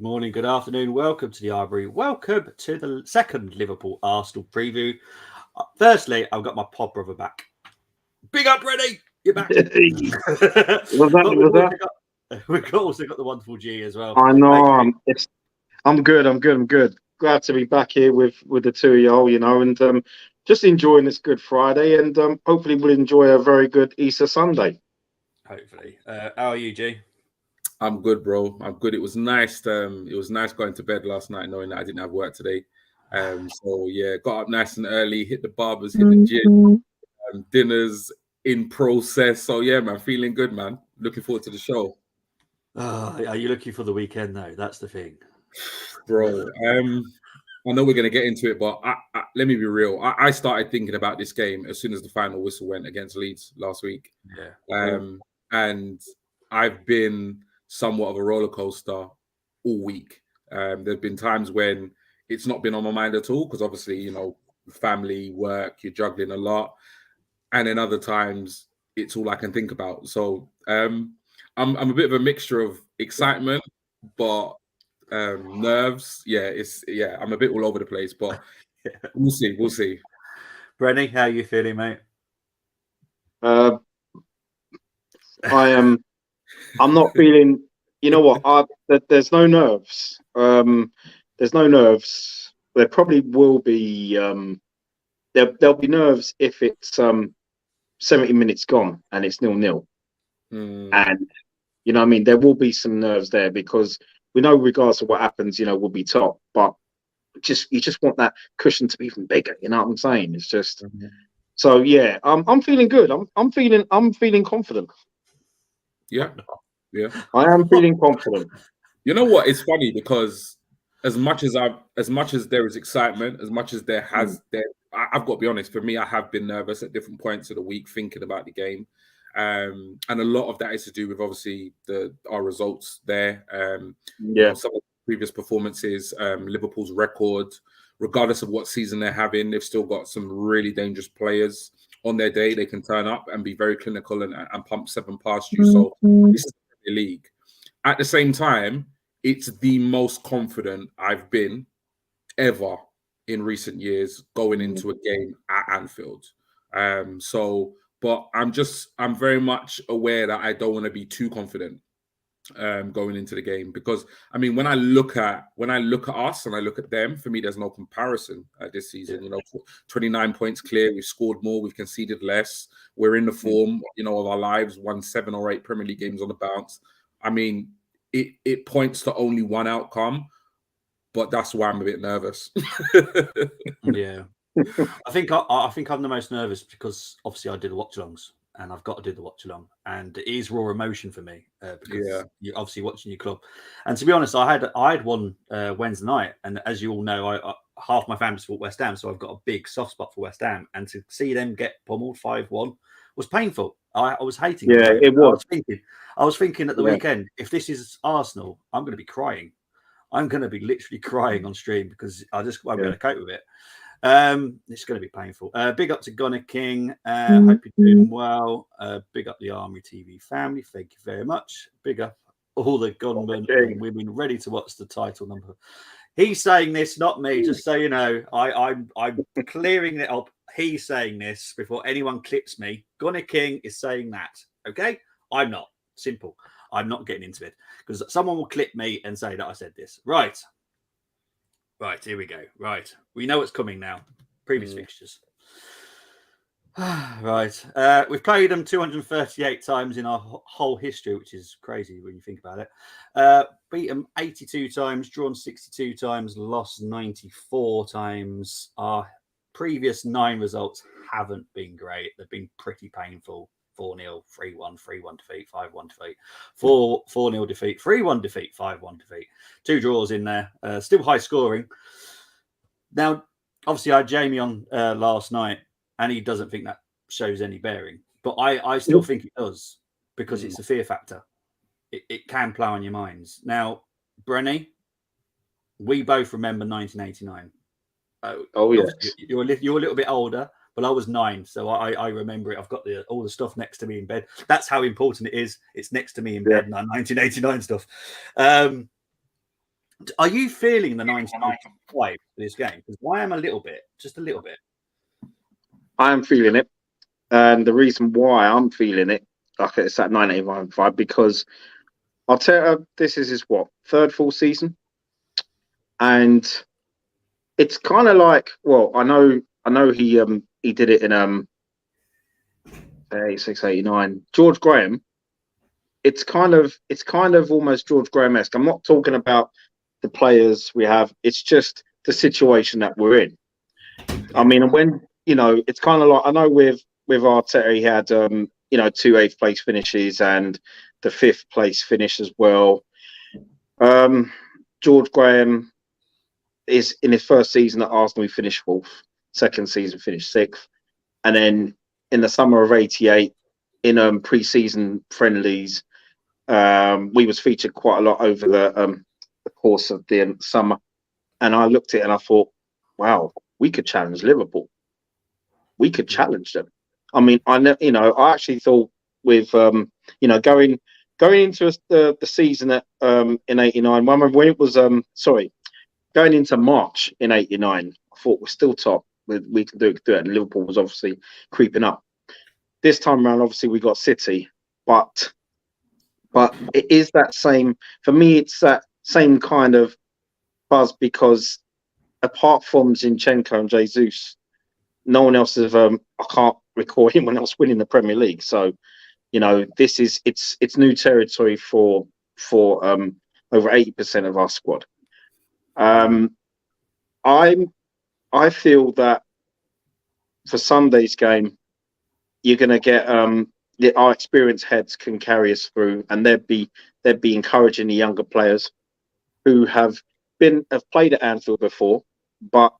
morning, good afternoon. Welcome to the Armoury. Welcome to the second Liverpool Arsenal preview. Firstly, I've got my pod brother back. Big up, Brenny! You're back. We've also got the wonderful G as well. I know. I'm good. Glad to be back here with the two of y'all, and just enjoying this Good Friday, and hopefully we'll enjoy a very good Easter Sunday. Hopefully. How are you, G? I'm good, bro. I'm good. It was nice. It was nice going to bed last night, knowing that I didn't have work today. So yeah, got up nice and early, hit the barbers, hit the gym, dinners in process. So yeah, man, feeling good, man. Looking forward to the show. Are you looking for the weekend though? That's the thing, bro. I know we're gonna get into it, but let me be real. I started thinking about this game as soon as the final whistle went against Leeds last week. Yeah. And I've been somewhat of a roller coaster all week. There've been times when it's not been on my mind at all because obviously, family, work, you're juggling a lot, and then other times it's all I can think about. So I'm a bit of a mixture of excitement, but nerves. I'm a bit all over the place, but we'll see. Brenny, how are you feeling, mate? I'm not feeling. You know what? There's no nerves. There's no nerves. There probably will be. There'll be nerves if it's 70 minutes gone and it's 0-0. And you know what I mean. There will be some nerves there because we know, regardless of what happens, we'll be top. But you just want that cushion to be even bigger. You know what I'm saying? It's just. So yeah, I'm feeling good. I'm feeling confident. Yeah. I am feeling confident. You know what? It's funny because as much as there is excitement, as much as I've got to be honest. For me, I have been nervous at different points of the week thinking about the game, and a lot of that is to do with obviously our results there. Some of the previous performances, Liverpool's record, regardless of what season they're having, they've still got some really dangerous players. On their day, they can turn up and be very clinical and pump 7 past you. So this is the league. At the same time, it's the most confident I've been ever in recent years going into a game at Anfield. But I'm very much aware that I don't want to be too confident going into the game because when I look at us and I look at them, for me there's no comparison this season. 29 points clear, we've scored more, we've conceded less, we're in the form of our lives, won 7 or 8 Premier League games on the bounce. It points to only one outcome, but that's why I'm a bit nervous. Yeah. I think I'm the most nervous because obviously I did the watch-alongs and I've got to do the watch-along, and it is raw emotion for me because you're obviously watching your club. And to be honest, I had one Wednesday night, and as you all know, half my family support West Ham, so I've got a big soft spot for West Ham, and to see them get pummeled 5-1 was painful. I was hating it. It was. I was thinking at the weekend, if this is Arsenal, I'm going to be crying. I'm going to be literally crying on stream because I just won't be able to cope with it. It's going to be painful. Big up to Gunner King. Hope you're doing well. Big up the Armoury TV family. Thank you very much. Big up all the gunmen and women ready to watch the title number. He's saying this, not me. Just so you know, I'm clearing it up. He's saying this before anyone clips me. Gunner King is saying that. Okay, I'm not. Simple. I'm not getting into it because someone will clip me and say that I said this. Right, here we go. Right, we know what's coming now. Previous fixtures. Right, we've played them 238 times in our whole history, which is crazy when you think about it. Beat them 82 times, drawn 62 times, lost 94 times. Our previous 9 results haven't been great. They've been pretty painful. 4-0, 3-1, 3-1 defeat, 5-1 defeat, 4-0 defeat, 3-1 defeat, 5-1 defeat. 2 draws in there. Still high scoring. Now, obviously, I had Jamie on last night, and he doesn't think that shows any bearing. But I still think it does because it's a fear factor. It can play on your minds. Now, Brenny, we both remember 1989. Oh yes. You're a little bit older. But I was 9, so I remember it. I've got all the stuff next to me in bed. That's how important it is. It's next to me in bed, 1989 stuff. Are you feeling the 1995 for this game? Because I am a little bit, just a little bit. I am feeling it. And the reason why I'm feeling it, like it's that 1995, because I'll tell you, this is his what, third full season? And it's kind of like, well, I know he did it in 86, 89. George Graham, it's kind of almost George Graham-esque. I'm not talking about the players we have, it's just the situation that we're in. I mean, when it's kind of like, I know with Arteta he had 2 8th place finishes and the 5th place finish as well. George Graham is in his first season at Arsenal, he finished 4th. Second season finished 6th, and then in the summer of '88, in pre-season friendlies, we was featured quite a lot over the course of the summer, and I looked at it and I thought, wow, we could challenge Liverpool. We could challenge them. I mean, I actually thought with going into the season at in '89. I remember when it was going into March in '89. I thought we're still top. We can do it. And Liverpool was obviously creeping up. This time around, obviously we got City, but it is that same for me. It's that same kind of buzz because apart from Zinchenko and Jesus, no one else has. I can't recall anyone else winning the Premier League. So, this is it's new territory for over 80% of our squad. I feel that for Sunday's game, you're going to get our experienced heads can carry us through, and they'd be encouraging the younger players who have played at Anfield before, but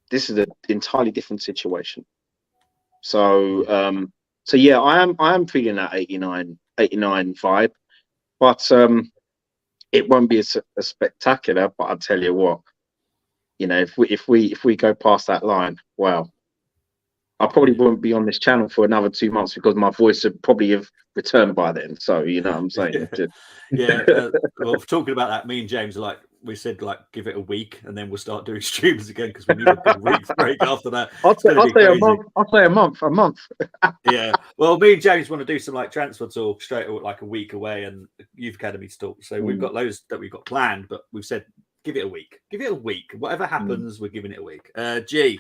this is an entirely different situation. So yeah, I am feeling that 89 vibe, but it won't be a spectacular. But I'll tell you what, if we go past that line, wow, I probably won't be on this channel for another 2 months because my voice would probably have returned by then. So you know what I'm saying? Well, talking about that, me and James are we said give it a week and then we'll start doing streams again because we need a good week's break after that. I'll say a month. I'll say a month. Yeah. Well, me and James want to do some transfer talk straight a week away and youth academy talk. So we've got loads that we've got planned, but we've said give it a week. Give it a week. Whatever happens, we're giving it a week. G,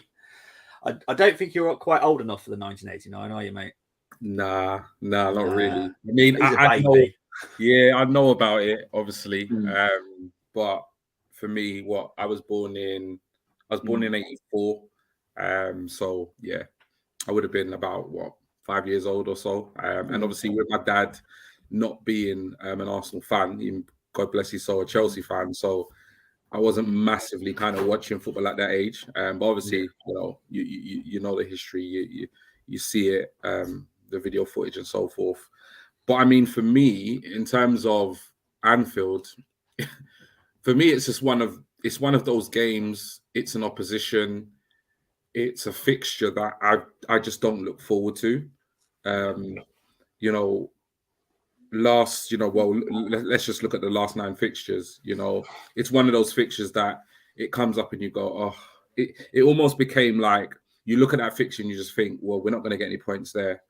I don't think you're quite old enough for the 1989, are you, mate? Nah, not really. I mean, I know about it, obviously. But for me, I was born in '84. So yeah, I would have been about 5 years old or so. And obviously with my dad not being an Arsenal fan, even, God bless his soul, a Chelsea fan. So I wasn't massively kind of watching football at that age. But obviously, you know the history, you see it, the video footage and so forth. But I mean, for me, in terms of Anfield, for me, it's just one of those games. It's an opposition. It's a fixture that I just don't look forward to. Let's just look at the last 9 fixtures. It's one of those fixtures that it comes up and you go, oh, it almost became like you look at that fixture and you just think, well, we're not going to get any points there,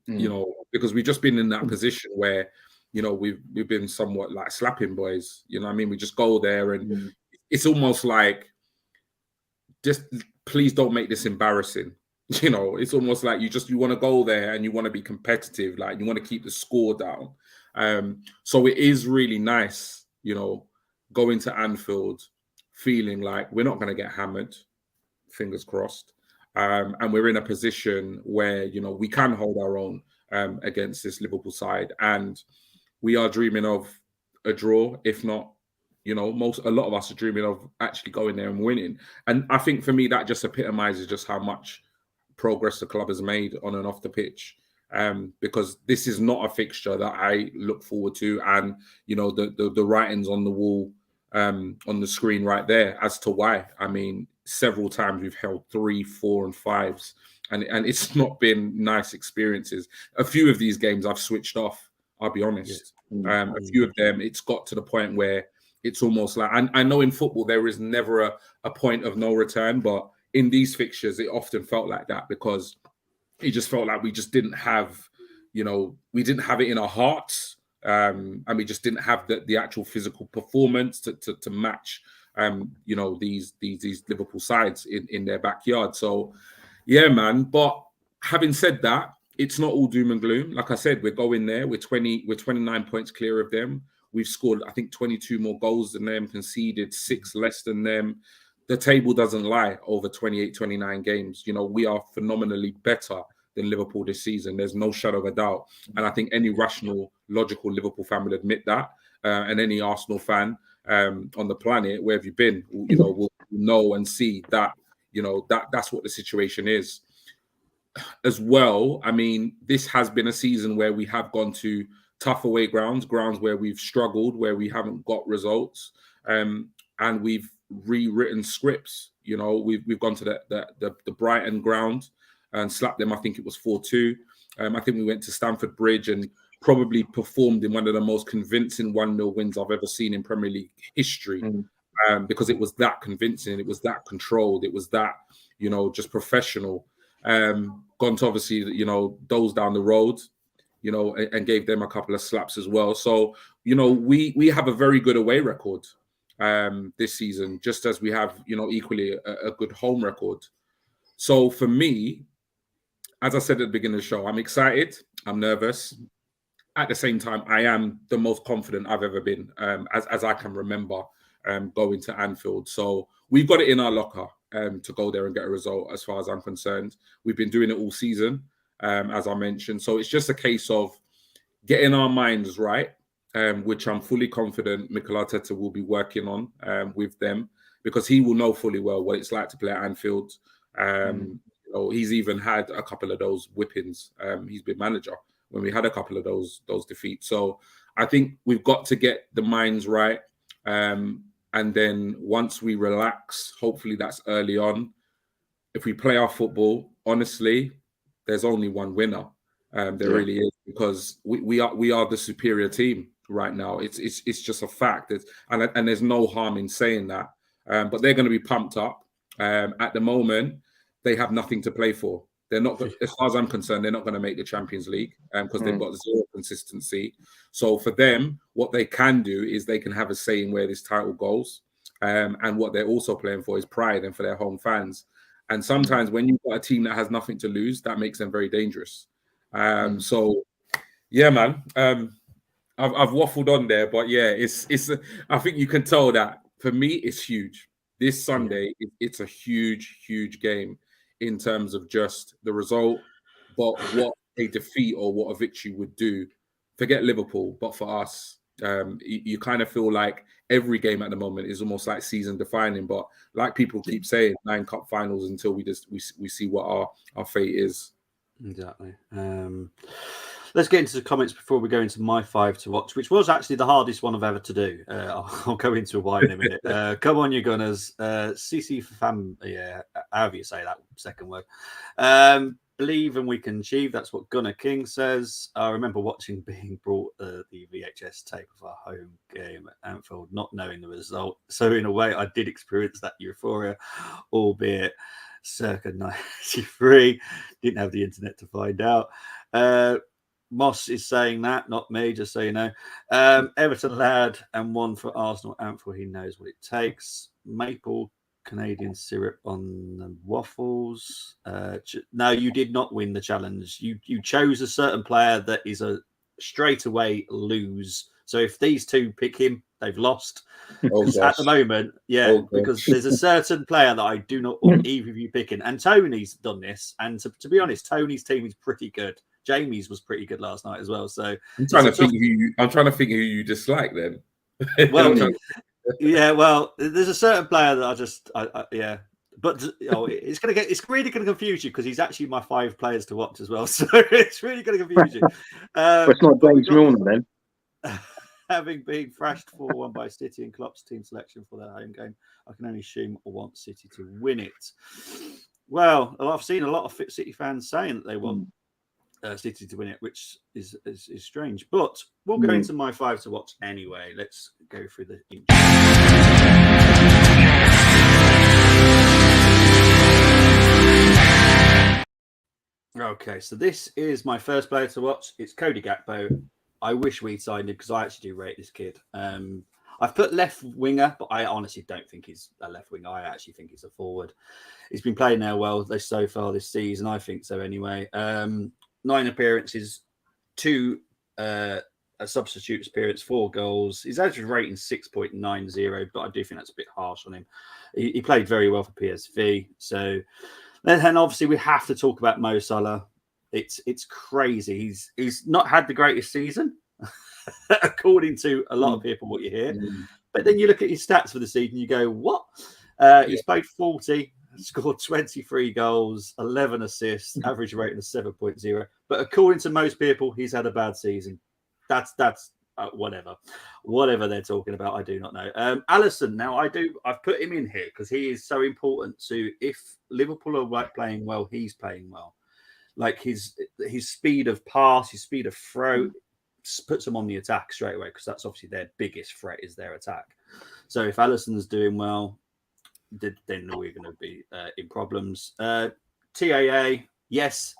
because we've just been in that position where, we've been somewhat like slapping boys. You know what I mean? We just go there and it's almost like, just please don't make this embarrassing. It's almost like you want to go there and you want to be competitive, like you want to keep the score down. So it is really nice, going to Anfield feeling like we're not going to get hammered, fingers crossed. And we're in a position where, we can hold our own against this Liverpool side. And we are dreaming of a draw, if not, a lot of us are dreaming of actually going there and winning. And I think for me, that just epitomizes just how much progress the club has made on and off the pitch. Because this is not a fixture that I look forward to. And, the writings on the wall, on the screen right there as to why. I mean, several times we've held 3, 4 and 5s and it's not been nice experiences. A few of these games I've switched off, I'll be honest. A few of them, it's got to the point where it's almost like, I know in football there is never a point of no return, but in these fixtures it often felt like that, because it just felt like we just didn't have, we didn't have it in our hearts, and we just didn't have the actual physical performance to match, these Liverpool sides in their backyard. So, yeah, man. But having said that, it's not all doom and gloom. Like I said, we're going there. We're 29 points clear of them. We've scored, I think, 22 more goals than them, conceded 6 less than them. The table doesn't lie over 28, 29 games. We are phenomenally better than Liverpool this season. There's no shadow of a doubt. And I think any rational, logical Liverpool fan will admit that. And any Arsenal fan on the planet, where have you been, will know and see that, that's what the situation is. As well, I mean, this has been a season where we have gone to tough away grounds where we've struggled, where we haven't got results, and we've rewritten scripts. We've gone to the Brighton ground and slapped them. I think it was 4-2. I think we went to Stamford Bridge and probably performed in one of the most convincing 1-0 wins I've ever seen in Premier League history, because it was that convincing, it was that controlled, it was that, just professional. Gone to obviously, those down the road, and gave them a couple of slaps as well. So, we have a very good away record this season, just as we have, equally a good home record. So for me, as I said at the beginning of the show, I'm excited, I'm nervous. At the same time, I am the most confident I've ever been, as I can remember, going to Anfield. So we've got it in our locker to go there and get a result, as far as I'm concerned. We've been doing it all season, as I mentioned. So it's just a case of getting our minds right, which I'm fully confident Mikel Arteta will be working on with them, because he will know fully well what it's like to play at Anfield. He's even had a couple of those whippings. He's been manager when we had a couple of those defeats. So I think we've got to get the minds right. And then once we relax, hopefully that's early on. If we play our football, honestly, there's only one winner. There really is, because we are the superior team right now. It's just a fact. And there's no harm in saying that. But they're going to be pumped up. At the moment, they have nothing to play for. They're not, as far as I'm concerned, they're not going to make the Champions League because they've got zero consistency. So for them, what they can do is they can have a say in where this title goes. And what they're also playing for is pride and for their home fans. And sometimes when you've got a team that has nothing to lose, that makes them very dangerous. So, yeah, man, I've waffled on there, but yeah, it's. I think you can tell that for me, it's huge. This Sunday, it's a huge game in terms of just the result, but what a defeat or what a victory would do. Forget Liverpool, but for us, you kind of feel like every game at the moment is almost like season defining. But like people keep saying, 9 cup finals until we see what our fate is. Exactly. Let's get into the comments before we go into my 5 to watch, which was actually the hardest one I've ever to do. I'll go into why in a minute. Come on, you Gunners. CC for fam, however you say that second word. Believe and we can achieve. That's what Gunnar King says. I remember watching being brought the VHS tape of our home game at Anfield, not knowing the result. So in a way, I did experience that euphoria, albeit circa 93. Didn't have the internet to find out. Moss is saying that, not me, just so you know. Everton lad and 1 for Arsenal Anfield. He knows what it takes. Maple Canadian syrup on the waffles. No, you did not win the challenge. You chose a certain player that is a straight away lose. So if these two pick him, they've lost. At the moment, because there's a certain player that I do not want either of you picking. And Tony's done this. And to be honest, Tony's team is pretty good. Jamie's was pretty good last night as well. So I'm trying to think who you dislike then. Well, well, there's a certain player that but it's really going to confuse you because he's actually my 5 players to watch as well. So it's really going to confuse you. It's not James Milner then. Having been thrashed 4-1 by City and Klopp's team selection for their home game, I can only assume I want City to win it. Well, I've seen a lot of City fans saying that they want City to win it, which is strange. But we'll go into my 5 to watch anyway. Let's go through the Okay, so this is my first player to watch. It's Cody Gakpo. I wish we'd signed him because I actually do rate this kid. I've put left winger, but I honestly don't think he's a left winger. I actually think he's a forward. He's been playing there well so far this season. I think so anyway. 9 appearances, 2 substitute appearance, 4 goals. His average rating 6.90, but I do think that's a bit harsh on him. He played very well for PSV. So then obviously we have to talk about Mo Salah. It's crazy. He's not had the greatest season, according to a lot of people, what you hear. But then you look at his stats for the season, you go, what? He's played 40, scored 23 goals, 11 assists, average rating of 7.0. But according to most people, he's had a bad season. That's whatever they're talking about. I do not know. Alisson. Now I've put him in here because he is so important to, if Liverpool are playing well, he's playing well. Like his speed of pass, his speed of throw puts them on the attack straight away, because that's obviously their biggest threat is their attack. So if Alisson's doing well, then we're going to be in problems. TAA, yes,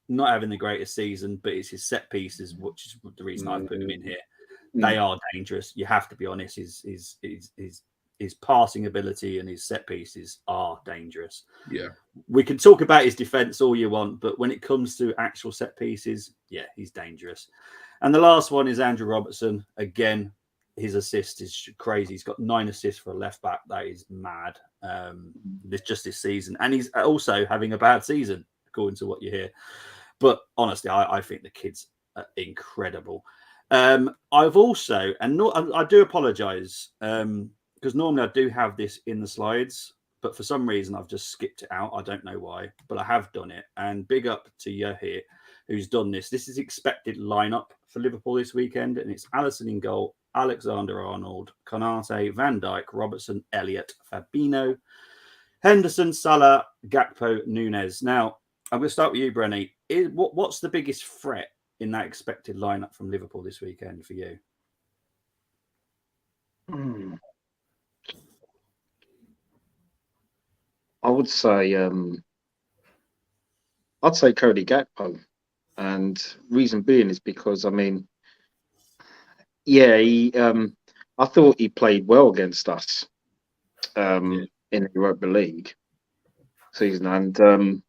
not having the greatest season, but it's his set pieces, which is the reason I put him in here. They are dangerous. You have to be honest. His passing ability and his set pieces are dangerous. Yeah, we can talk about his defense all you want, but when it comes to actual set pieces, yeah, he's dangerous. And the last one is Andrew Robertson. Again, his assist is crazy. He's got 9 assists for a left back. That is mad. This season, and he's also having a bad season, according to what you hear. But honestly, I think the kid's incredible. I've also, I do apologise, because normally I do have this in the slides, but for some reason I've just skipped it out. I don't know why, but I have done it. And big up to Yahir, who's done this. This is expected lineup for Liverpool this weekend, and it's Alisson in goal, Alexander-Arnold, Konate, Van Dijk, Robertson, Elliott, Fabinho, Henderson, Salah, Gakpo, Nunez. Now, I'm going to start with you, Brenny. What's the biggest threat in that expected lineup from Liverpool this weekend for you? I would say, I'd say Cody Gakpo, and reason being is because, I mean, I thought he played well against us in the Europa League season, and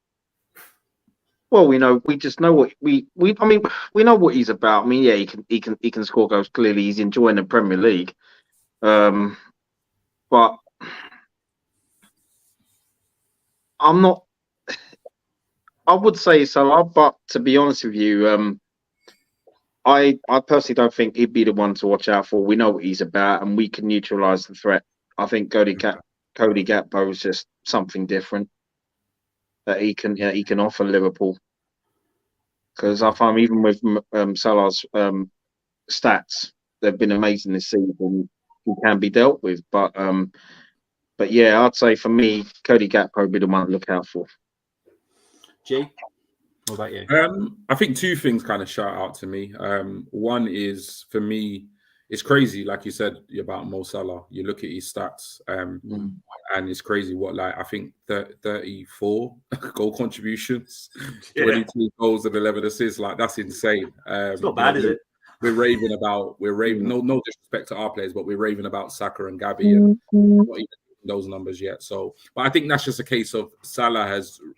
well, we just know what we know what he's about. I mean, yeah, he can score goals. Clearly, he's enjoying the Premier League, but I'm not. I would say so, but to be honest with you, I personally don't think he'd be the one to watch out for. We know what he's about, and we can neutralise the threat. I think Cody Gakpo is just something different that he can offer Liverpool. Because I find even with Salah's stats, they've been amazing this season. He can be dealt with, but yeah, I'd say for me, Cody Gakpo would be the one to look out for. G, what about you? I think 2 things kind of shout out to me. One is, for me, it's crazy, like you said about Mo Salah. You look at his stats, and it's crazy what, like, I think 34 goal contributions, 22 goals and 11 assists. Like, that's insane. It's not bad, is it? We're raving, no disrespect to our players, but we're raving about Saka and Gabby, and not even those numbers yet. So, but I think that's just a case of Salah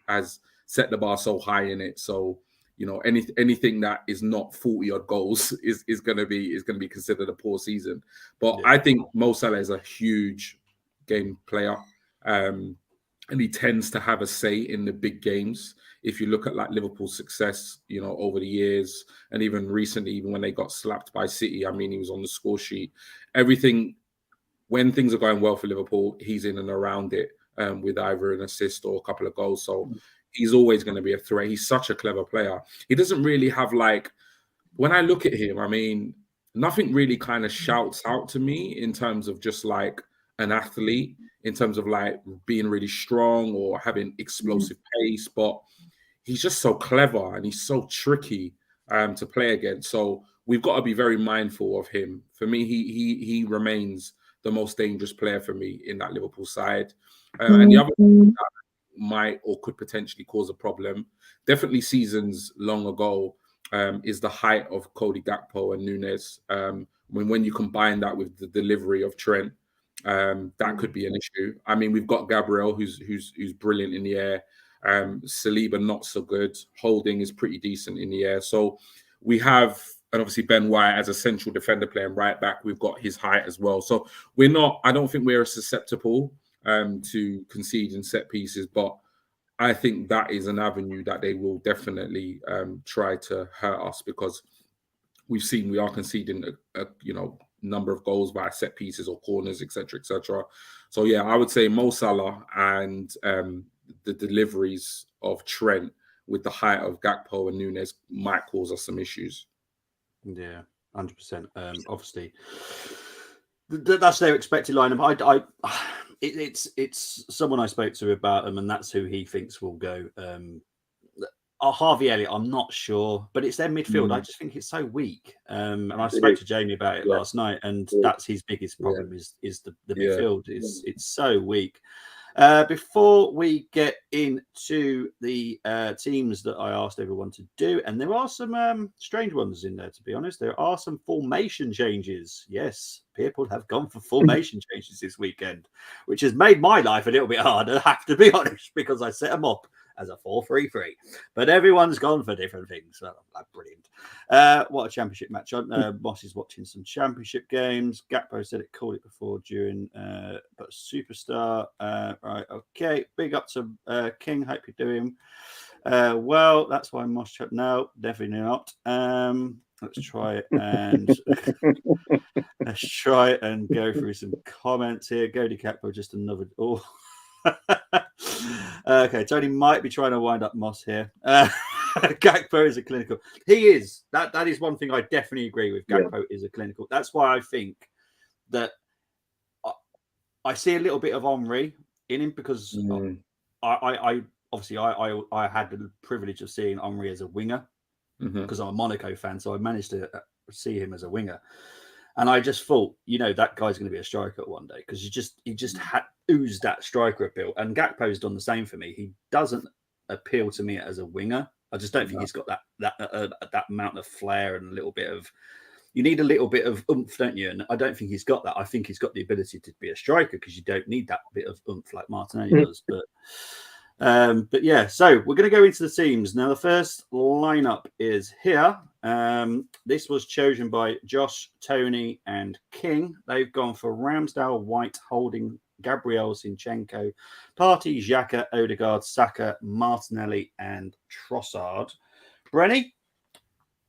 has set the bar so high in it. So, you know, anything that is not 40 odd goals is going to be considered a poor season. But I think Mo Salah is a huge game player, and he tends to have a say in the big games. If you look at like Liverpool's success, you know, over the years, and even recently, even when they got slapped by City, I mean, he was on the score sheet. Everything, when things are going well for Liverpool, he's in and around it, with either an assist or a couple of goals. So he's always going to be a threat. He's such a clever player. He doesn't really have, like, when I look at him, I mean, nothing really kind of shouts out to me in terms of just like an athlete, in terms of like being really strong or having explosive pace. But he's just so clever and he's so tricky to play against. So we've got to be very mindful of him. For me, he remains the most dangerous player for me in that Liverpool side. And the other thing that might or could potentially cause a problem, definitely seasons long ago, is the height of Cody Gakpo and Nunes. When you combine that with the delivery of Trent, that could be an issue. I mean, we've got Gabriel, who's brilliant in the air. Saliba not so good. Holding is pretty decent in the air. So we have, and obviously Ben White as a central defender playing right back, we've got his height as well. So I don't think we're susceptible to conceding set pieces, but I think that is an avenue that they will definitely try to hurt us, because we've seen we are conceding a number of goals via set pieces or corners, etc., etc. So yeah, I would say Mo Salah and the deliveries of Trent with the height of Gakpo and Nunes might cause us some issues. Yeah, 100%. Obviously, that's their expected lineup. It's someone I spoke to about them, and that's who he thinks will go. Harvey Elliott, I'm not sure, but it's their midfield. I just think it's so weak. And I spoke to Jamie about it last night, and that's his biggest problem is the midfield. It's so weak. Before we get into the teams that I asked everyone to do, and there are some strange ones in there, to be honest. There are some formation changes. Yes, people have gone for formation changes this weekend, which has made my life a little bit harder, I have to be honest, because I set them up as a 4-3-3. But everyone's gone for different things. Well, brilliant. What a championship match. Moss is watching some championship games. Gakpo said it, called it before, during, but superstar. Right, okay. Big up to King. Hope you're doing well. That's why Moss chat. No, definitely not. Let's try it and go through some comments here. Cody Gakpo, just another. Oh. Okay, Tony might be trying to wind up Moss here. Gakpo is a clinical. He is. That is one thing I definitely agree with. Gakpo is a clinical. That's why I think that I see a little bit of Armoury in him, because I obviously I had the privilege of seeing Armoury as a winger, because I'm a Monaco fan, so I managed to see him as a winger. And I just thought, that guy's going to be a striker one day, because he just had oozed that striker appeal. And Gakpo's done the same for me. He doesn't appeal to me as a winger. I just don't think he's got that amount of flair and a little bit of. You need a little bit of oomph, don't you? And I don't think he's got that. I think he's got the ability to be a striker, because you don't need that bit of oomph like Martinelli does. But yeah, so we're going to go into the teams now. The first lineup is here. This was chosen by Josh, Tony, and King. They've gone for Ramsdale, White, Holding, Gabriel, Zinchenko, Partey, Xhaka, Odegaard, Saka, Martinelli, and Trossard. Brenny,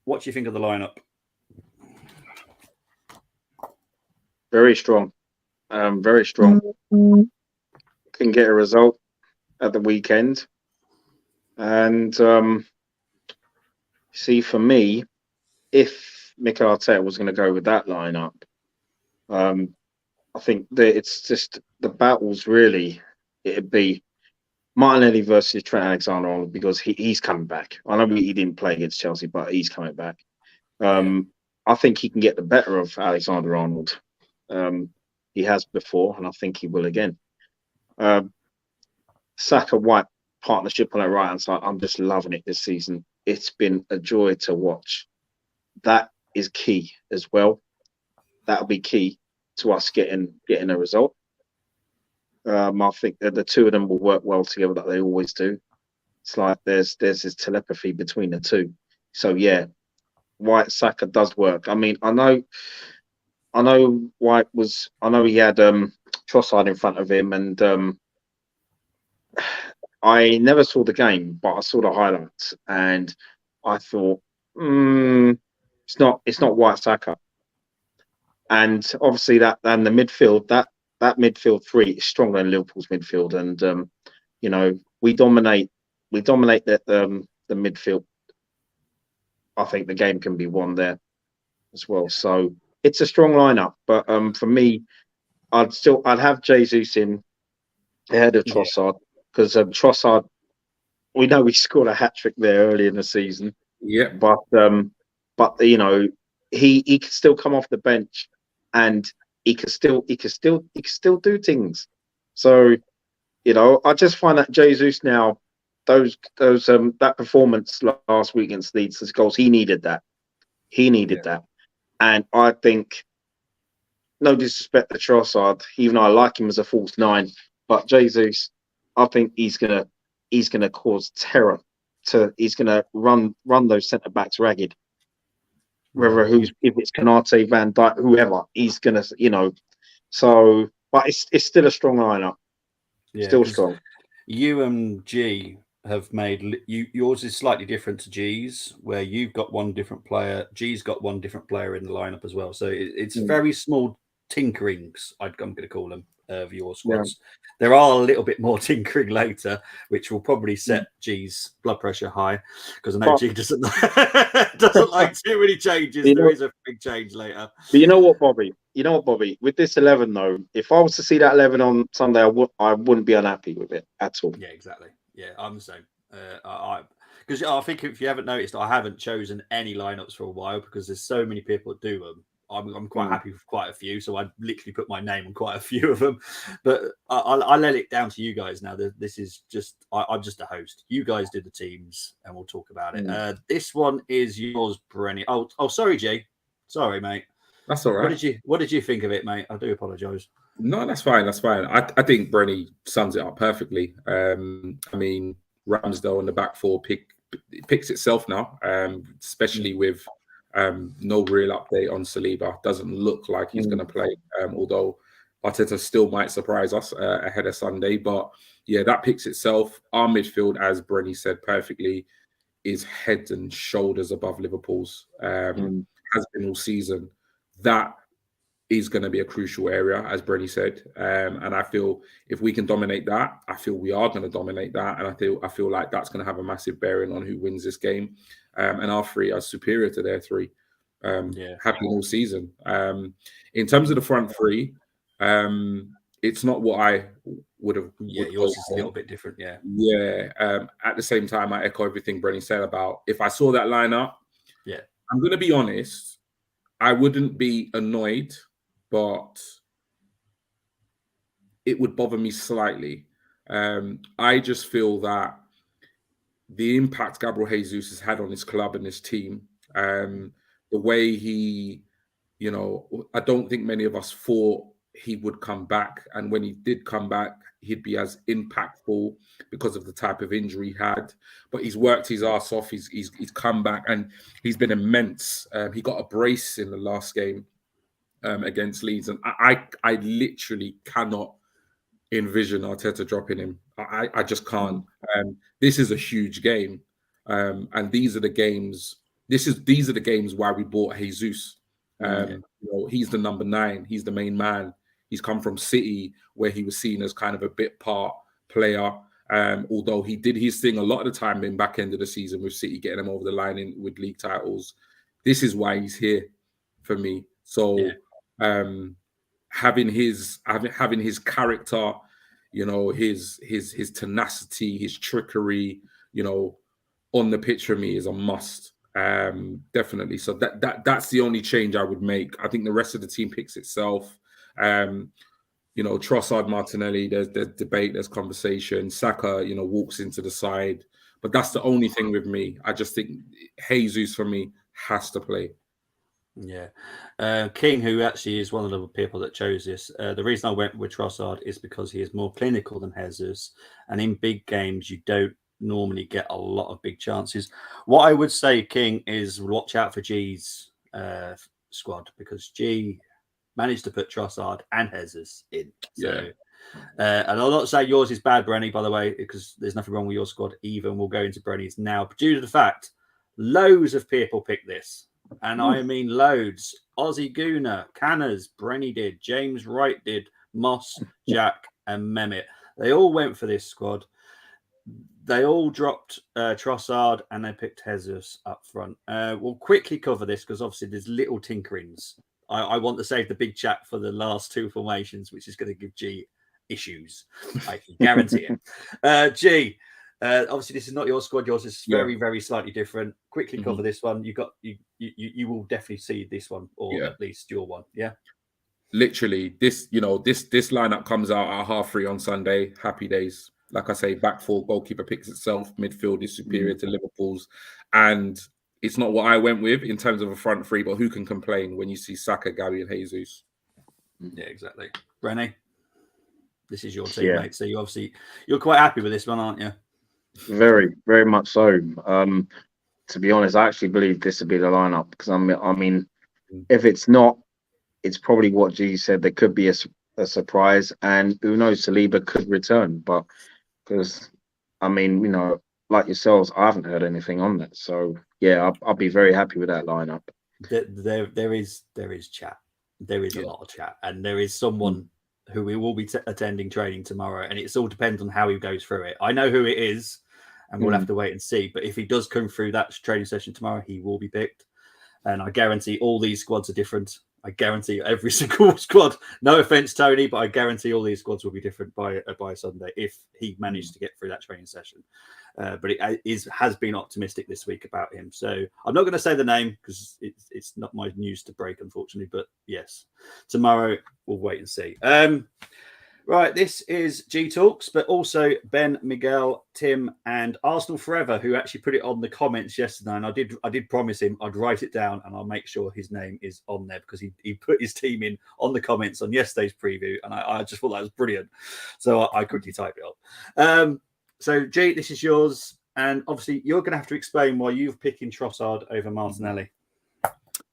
what do you think of the lineup? Very strong. Very strong. Can get a result at the weekend. And see, for me, if Mikel Arteta was going to go with that lineup, I think that it's just the battles, really. It'd be Martinelli versus Trent Alexander-Arnold, because he's coming back. I know he didn't play against Chelsea, but he's coming back. I think he can get the better of Alexander-Arnold. He has before, and I think he will again. Saka White partnership on that right hand side, I'm just loving it this season. It's been a joy to watch. That is key as well. That'll be key to us getting a result. I think that the two of them will work well together, that they always do. It's like there's this telepathy between the two. So yeah, White Saka does work. I mean, I know White was. I know he had Trossard in front of him, and I never saw the game, but I saw the highlights, and I thought, it's not White Saka. And obviously that and the midfield, that midfield three is stronger than Liverpool's midfield, and we dominate the midfield. I think the game can be won there as well. So it's a strong lineup, but for me, I'd have Jesus in ahead of Trossard, because Trossard we know he scored a hat trick there early in the season. Yeah. But you know, he can still come off the bench, and he can still do things. So, you know, I just find that Jesus now, that performance last week against Leeds, his goals, he needed that. He needed that. And I think, no disrespect to Trossard, even though I like him as a false nine, but Jesus, I think he's gonna cause terror. He's gonna run those centre backs ragged. Whether if it's Canate, Van Dijk, whoever, he's gonna, you know. So, but it's still a strong lineup. Yeah, Still strong. You and G have made yours is slightly different to G's, where you've got one different player. G's got one different player in the lineup as well. So it's very small tinkerings. I'm going to call them of your squads. Yeah. There are a little bit more tinkering later, which will probably set G's blood pressure high, because I know G doesn't like too many changes. There is a big change later. But you know what, Bobby? With this 11 though, if I was to see that 11 on Sunday, I wouldn't be unhappy with it at all. Yeah, exactly. Yeah, I'm the same. Because I think if you haven't noticed, I haven't chosen any lineups for a while because there's so many people that do them. I'm quite happy with quite a few, so I literally put my name on quite a few of them. But I let it down to you guys now. This is just I'm just a host. You guys do the teams, and we'll talk about it. This one is yours, Brenny. Oh, sorry, Jay. Sorry, mate. That's all right. What did you think of it, mate? I do apologise. No, that's fine. That's fine. I think Brenny sums it up perfectly. I mean, Ramsdale in the back four picks itself now, especially with no real update on Saliba. Doesn't look like he's going to play, although Arteta still might surprise us ahead of Sunday. But yeah, that picks itself. Our midfield, as Brenny said perfectly, is heads and shoulders above Liverpool's. Has been all season. That is going to be a crucial area, as Brenny said. And I feel if we can dominate that, I feel we are going to dominate that. And I feel like that's going to have a massive bearing on who wins this game. And our three are superior to their three. Have been all season. In terms of the front three, it's not what I would have. Yeah, yours is a little bit different. Yeah. Yeah. At the same time, I echo everything Brenny said about if I saw that lineup. Yeah. I'm going to be honest. I wouldn't be annoyed, but it would bother me slightly. I just feel that the impact Gabriel Jesus has had on his club and his team, the way he, you know, I don't think many of us thought he would come back. And when he did come back, he'd be as impactful because of the type of injury he had. But he's worked his ass off. He's come back and he's been immense. He got a brace in the last game against Leeds. And I literally cannot envision Arteta dropping him. I just can't. This is a huge game. And these are the games. These are the games why we bought Jesus. You know, he's the number 9. He's the main man. He's come from City, where he was seen as kind of a bit part player. Although he did his thing a lot of the time in back end of the season with City, getting him over the line with league titles. This is why he's here for me. So having his character, you know, his tenacity, his trickery, you know, on the pitch for me is a must. Definitely. So that's the only change I would make. I think the rest of the team picks itself. You know, Trossard, Martinelli, there's debate, there's conversation. Saka, you know, walks into the side. But that's the only thing with me. I just think Jesus for me has to play. Yeah. King, who actually is one of the people that chose this, the reason I went with Trossard is because he is more clinical than Jesus. And in big games, you don't normally get a lot of big chances. What I would say, King, is watch out for G's squad, because G managed to put Trossard and Jesus in. So, and I'll not say yours is bad, Brenny, by the way, because there's nothing wrong with your squad either. And we'll go into Brenny's now. But due to the fact, loads of people picked this. And I mean loads. Ozzy Gooner, Canners, Brenny did, James Wright did, Moss, Jack, and Mehmet. They all went for this squad. They all dropped Trossard and they picked Jesus up front. We'll quickly cover this because obviously there's little tinkerings. I want to save the big chat for the last two formations, which is going to give G issues. I can guarantee it. G, Obviously, this is not your squad. Yours is very, very slightly different. Quickly cover this one. You will definitely see this one, or at least your one. Yeah. Literally, this lineup comes out at 3:30 on Sunday. Happy days. Like I say, back four, goalkeeper picks itself. Midfield is superior to Liverpool's, and it's not what I went with in terms of a front three. But who can complain when you see Saka, Gabby, and Jesus? Yeah, exactly. Brenny, this is your team, mate. So you're quite happy with this one, aren't you? Very, very much so. To be honest, I actually believe this would be the lineup because I mean, if it's not, it's probably what G said. There could be a surprise, and who knows, Saliba could return. But because I mean, like yourselves, I haven't heard anything on that. So yeah, I'll be very happy with that lineup. There is chat. There is a lot of chat, and there is someone who we will be attending training tomorrow, and it's all depends on how he goes through it. I know who it is, and we'll have to wait and see. But if he does come through that training session tomorrow, he will be picked, and I guarantee all these squads are different. I guarantee every single squad. No offense, Tony, but I guarantee all these squads will be different by Sunday if he managed to get through that training session. But it has been optimistic this week about him. So I'm not going to say the name because it's not my news to break, unfortunately. But yes, tomorrow we'll wait and see. Right, this is G Talks, but also Ben, Miguel, Tim, and Arsenal Forever, who actually put it on the comments yesterday. And I did promise him I'd write it down and I'll make sure his name is on there because he put his team in on the comments on yesterday's preview, and I just thought that was brilliant. So I quickly typed it up. So G, this is yours, and obviously you're going to have to explain why you've picking Trossard over Martinelli.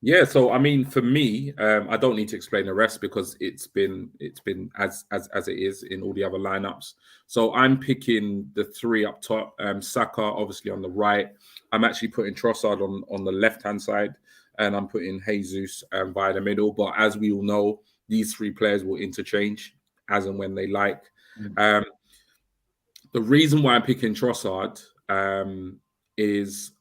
Yeah, so I mean, for me, I don't need to explain the rest because it's been as it is in all the other lineups. So I'm picking the three up top. Saka obviously on the right. I'm actually putting Trossard on the left hand side, and I'm putting Jesus via the middle. But as we all know, these three players will interchange as and when they like. The reason why I'm picking Trossard is.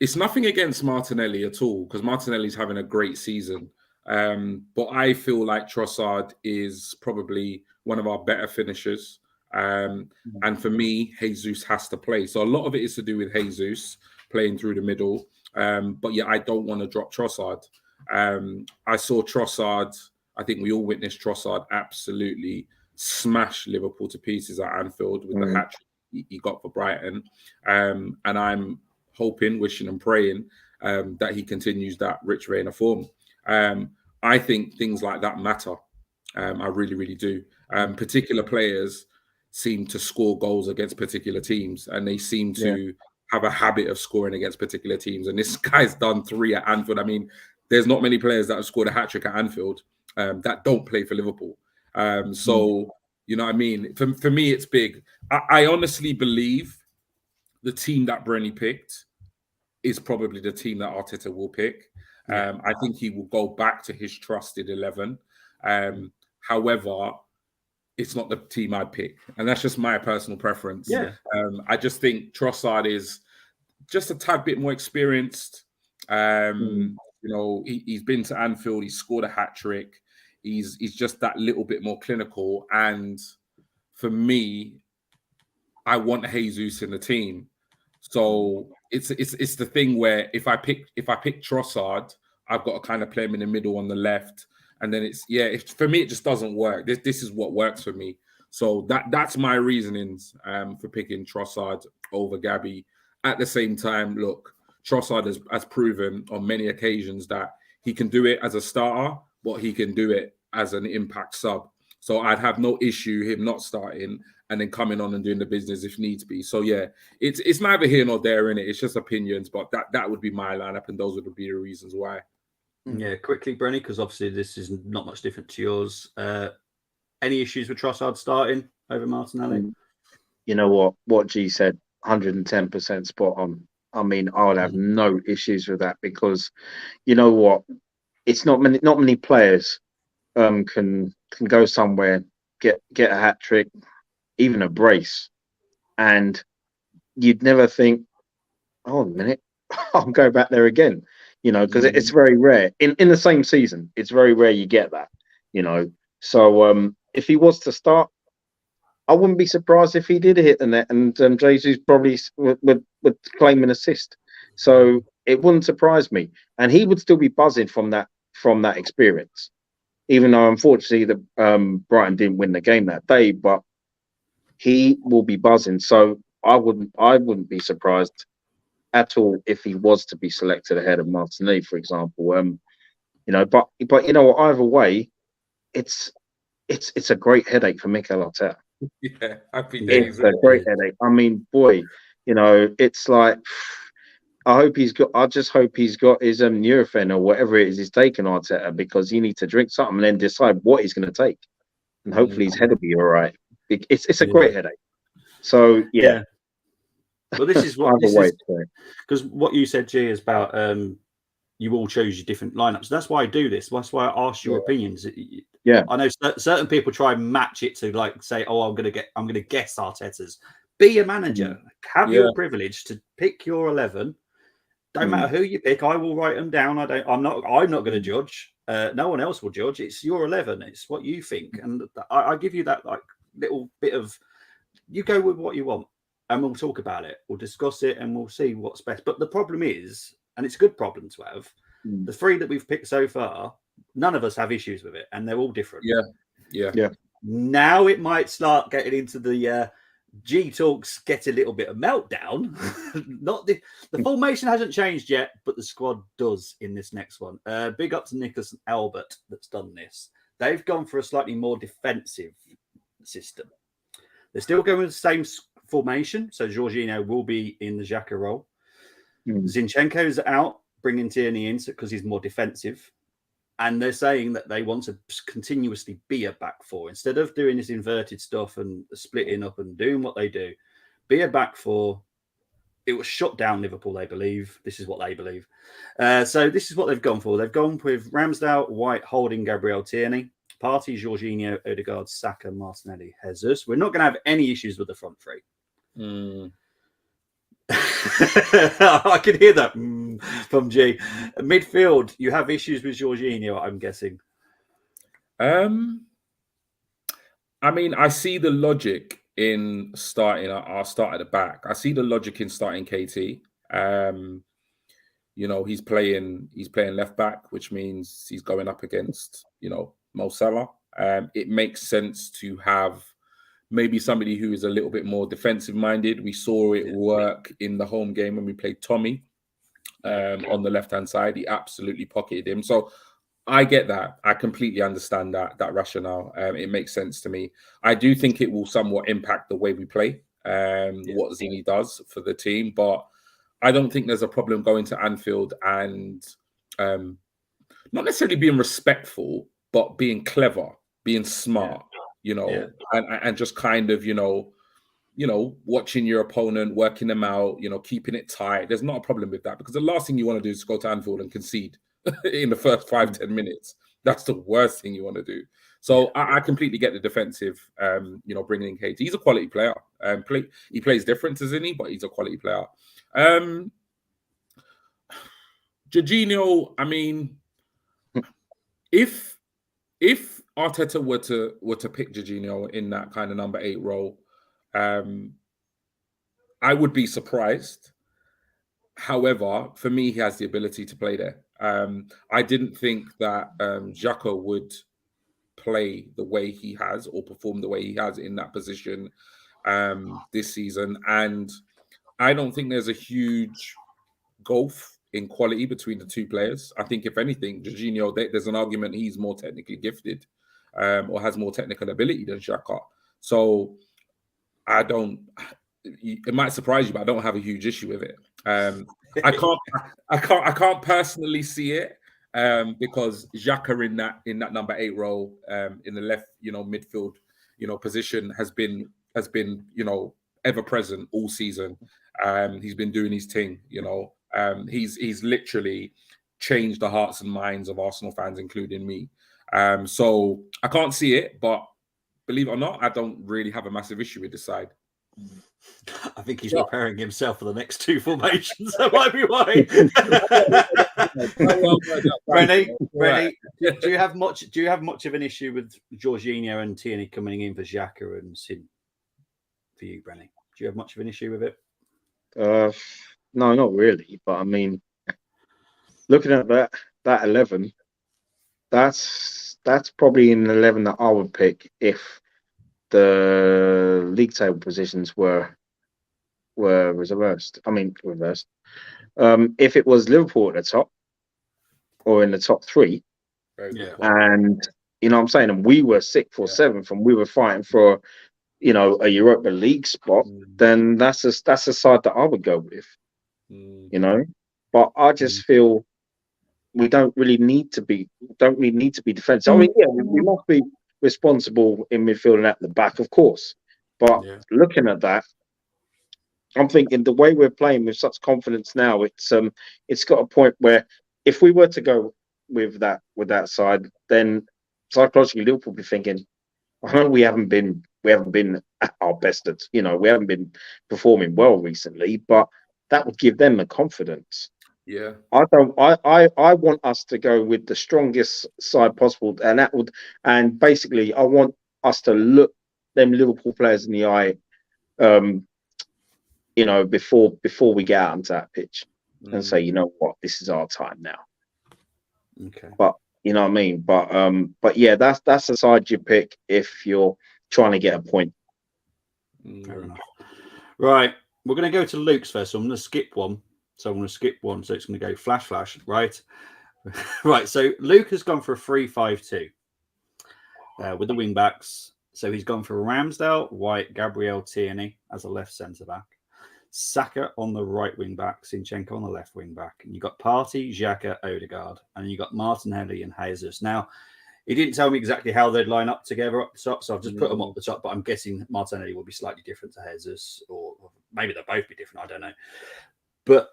It's nothing against Martinelli at all because Martinelli's having a great season. But I feel like Trossard is probably one of our better finishers. And for me, Jesus has to play. So a lot of it is to do with Jesus playing through the middle. But yeah, I don't want to drop Trossard. I saw Trossard. I think we all witnessed Trossard absolutely smash Liverpool to pieces at Anfield with the hat trick he got for Brighton. And I'm hoping, wishing and praying that he continues that rich vein of form. I think things like that matter. I really, really do. Particular players seem to score goals against particular teams, and they seem to have a habit of scoring against particular teams. And this guy's done 3 at Anfield. I mean, there's not many players that have scored a hat-trick at Anfield that don't play for Liverpool. So, you know what I mean? For me, it's big. I honestly believe the team that Brenny picked is probably the team that Arteta will pick. I think he will go back to his trusted 11. However, it's not the team I'd pick. And that's just my personal preference. Yeah. I just think Trossard is just a tad bit more experienced. You know, he's been to Anfield. He's scored a hat-trick. He's just that little bit more clinical. And for me, I want Jesus in the team. So it's the thing where if I pick Trossard, I've got to kind of play him in the middle on the left, and then for me it just doesn't work. This is what works for me. So that's my reasonings for picking Trossard over Gabby. At the same time, look, Trossard has proven on many occasions that he can do it as a starter, but he can do it as an impact sub. So I'd have no issue him not starting and then coming on and doing the business if needs be. So yeah, it's neither here nor there in it. It's just opinions, but that would be my lineup, and those would be the reasons why. Yeah, quickly, Brenny, because obviously this is not much different to yours. Any issues with Trossard starting over Martinelli? You know what G said, 110% spot on. I mean, I would have no issues with that because you know what, it's not many players can go somewhere, get a hat trick, even a brace, and you'd never think, oh, a minute, I'll go back there again, you know, because it's very rare in the same season. It's very rare you get that, you know. So if he was to start, I wouldn't be surprised if he did hit the net, and Jesus probably would claim an assist. So it wouldn't surprise me, and he would still be buzzing from that experience. Even though unfortunately the Brighton didn't win the game that day, but he will be buzzing. So I wouldn't be surprised at all if he was to be selected ahead of Martinelli, for example. But you know what? Either way, it's a great headache for Mikel Arteta. Yeah, happy days. It's a great headache. I mean, boy, it's like I just hope he's got his Nurofen or whatever it is he's taking Arteta, because he needs to drink something and then decide what he's going to take, and hopefully his head will be all right. It's a great headache. So yeah. Well, this is what because what you said, G, is about you all chose your different lineups. That's why I do this. That's why I ask your opinions. Yeah, I know certain people try and match it to like say, "Oh, I'm going to guess Arteta's." Be a manager. Have your privilege to pick your 11. Don't matter who you pick. I will write them down. I'm not going to judge. No one else will judge. It's your 11. It's what you think, and I give you that like little bit of. You go with what you want, and we'll talk about it. We'll discuss it, and we'll see what's best. But the problem is, and it's a good problem to have, the 3 that we've picked so far, none of us have issues with it, and they're all different. Yeah. Now it might start getting into the G Talks get a little bit of meltdown. Not the formation hasn't changed yet, but the squad does in this next one. Big up to Nicholas and Albert that's done this. They've gone for a slightly more defensive system. They're still going with the same formation, so Jorginho will be in the Xhaka role. Zinchenko's out, bringing Tierney in because he's more defensive. And they're saying that they want to continuously be a back 4. Instead of doing this inverted stuff and splitting up and doing what they do, be a back 4. It will shut down Liverpool, they believe. This is what they believe. So this is what they've gone for. They've gone with Ramsdale, White, Holding, Gabriel, Tierney, Partey, Jorginho, Odegaard, Saka, Martinelli, Jesus. We're not going to have any issues with the front 3. I can hear that from G. Midfield, you have issues with Jorginho, I'm guessing. I mean, I see the logic in starting. I'll start at the back. I see the logic in starting KT. He's playing left back, which means he's going up against Mo Salah. It makes sense to have maybe somebody who is a little bit more defensive minded. We saw it work in the home game when we played Tommy on the left hand side. He absolutely pocketed him. So I get that. I completely understand that rationale. It makes sense to me. I do think it will somewhat impact the way we play, what Zini does for the team. But I don't think there's a problem going to Anfield and not necessarily being respectful, but being clever, being smart. And just kind of, watching your opponent, working them out, keeping it tight. There's not a problem with that, because the last thing you want to do is go to Anfield and concede in the first 5-10 minutes. That's the worst thing you want to do. So I completely get the defensive, bringing in KT. He's a quality player. He plays different, isn't he? But he's a quality player. Jorginho, I mean, if Arteta were to pick Jorginho in that kind of number 8 role, I would be surprised. However, for me, he has the ability to play there. I didn't think that Xhaka would play the way he has or perform the way he has in that position this season. And I don't think there's a huge gulf in quality between the two players. I think, if anything, Jorginho, there's an argument he's more technically gifted or has more technical ability than Xhaka. So it might surprise you, but I don't have a huge issue with it. I can't personally see it because Xhaka in that number 8 role in the left, midfield, position has been ever present all season. He's been doing his thing, he's literally changed the hearts and minds of Arsenal fans, including me. So I can't see it, but believe it or not, I don't really have a massive issue with this side. I think he's preparing himself for the next 2 formations. That might be why. Brenny, do you have much of an issue with Jorginho and Tierney coming in for Xhaka and Sin? for you, Brenny? Do you have much of an issue with it? No, not really. But I mean, looking at that 11, that's probably an 11 that I would pick if the league table positions were reversed. I mean, reversed. If it was Liverpool at the top or in the top three, Yeah. and you know what I'm saying, and we were 6th or 7th, and we were fighting for a Europa League spot, then that's a side that I would go with. But I just feel we don't really need to be defensive. I mean, yeah, we must be responsible in midfield and at the back, of course. But looking at that, I'm thinking the way we're playing with such confidence now, it's got a point where if we were to go with that side, then psychologically Liverpool will be thinking, I know we haven't been at our best we haven't been performing well recently, but that would give them the confidence. Yeah. I want us to go with the strongest side possible, and basically I want us to look them Liverpool players in the eye, before we get out onto that pitch and say, you know what, this is our time now. Okay. But you know what I mean? But yeah, that's the side you pick if you're trying to get a point. Fair enough. Right. We're going to go to Luke's first. So I'm going to skip one. So it's going to go flash, right? Right. So Luke has gone for a 3-5-2 with the wing backs. So he's gone for Ramsdale, White, Gabriel, Tierney as a left centre back, Saka on the right wing back, Zinchenko on the left wing back, and you got Partey, Xhaka, Odegaard, and you got Martinelli and Jesus. Now, he didn't tell me exactly how they'd line up together up the top, so I've just put them up the top. But I'm guessing Martinelli will be slightly different to Jesus, or maybe they'll both be different. I don't know. But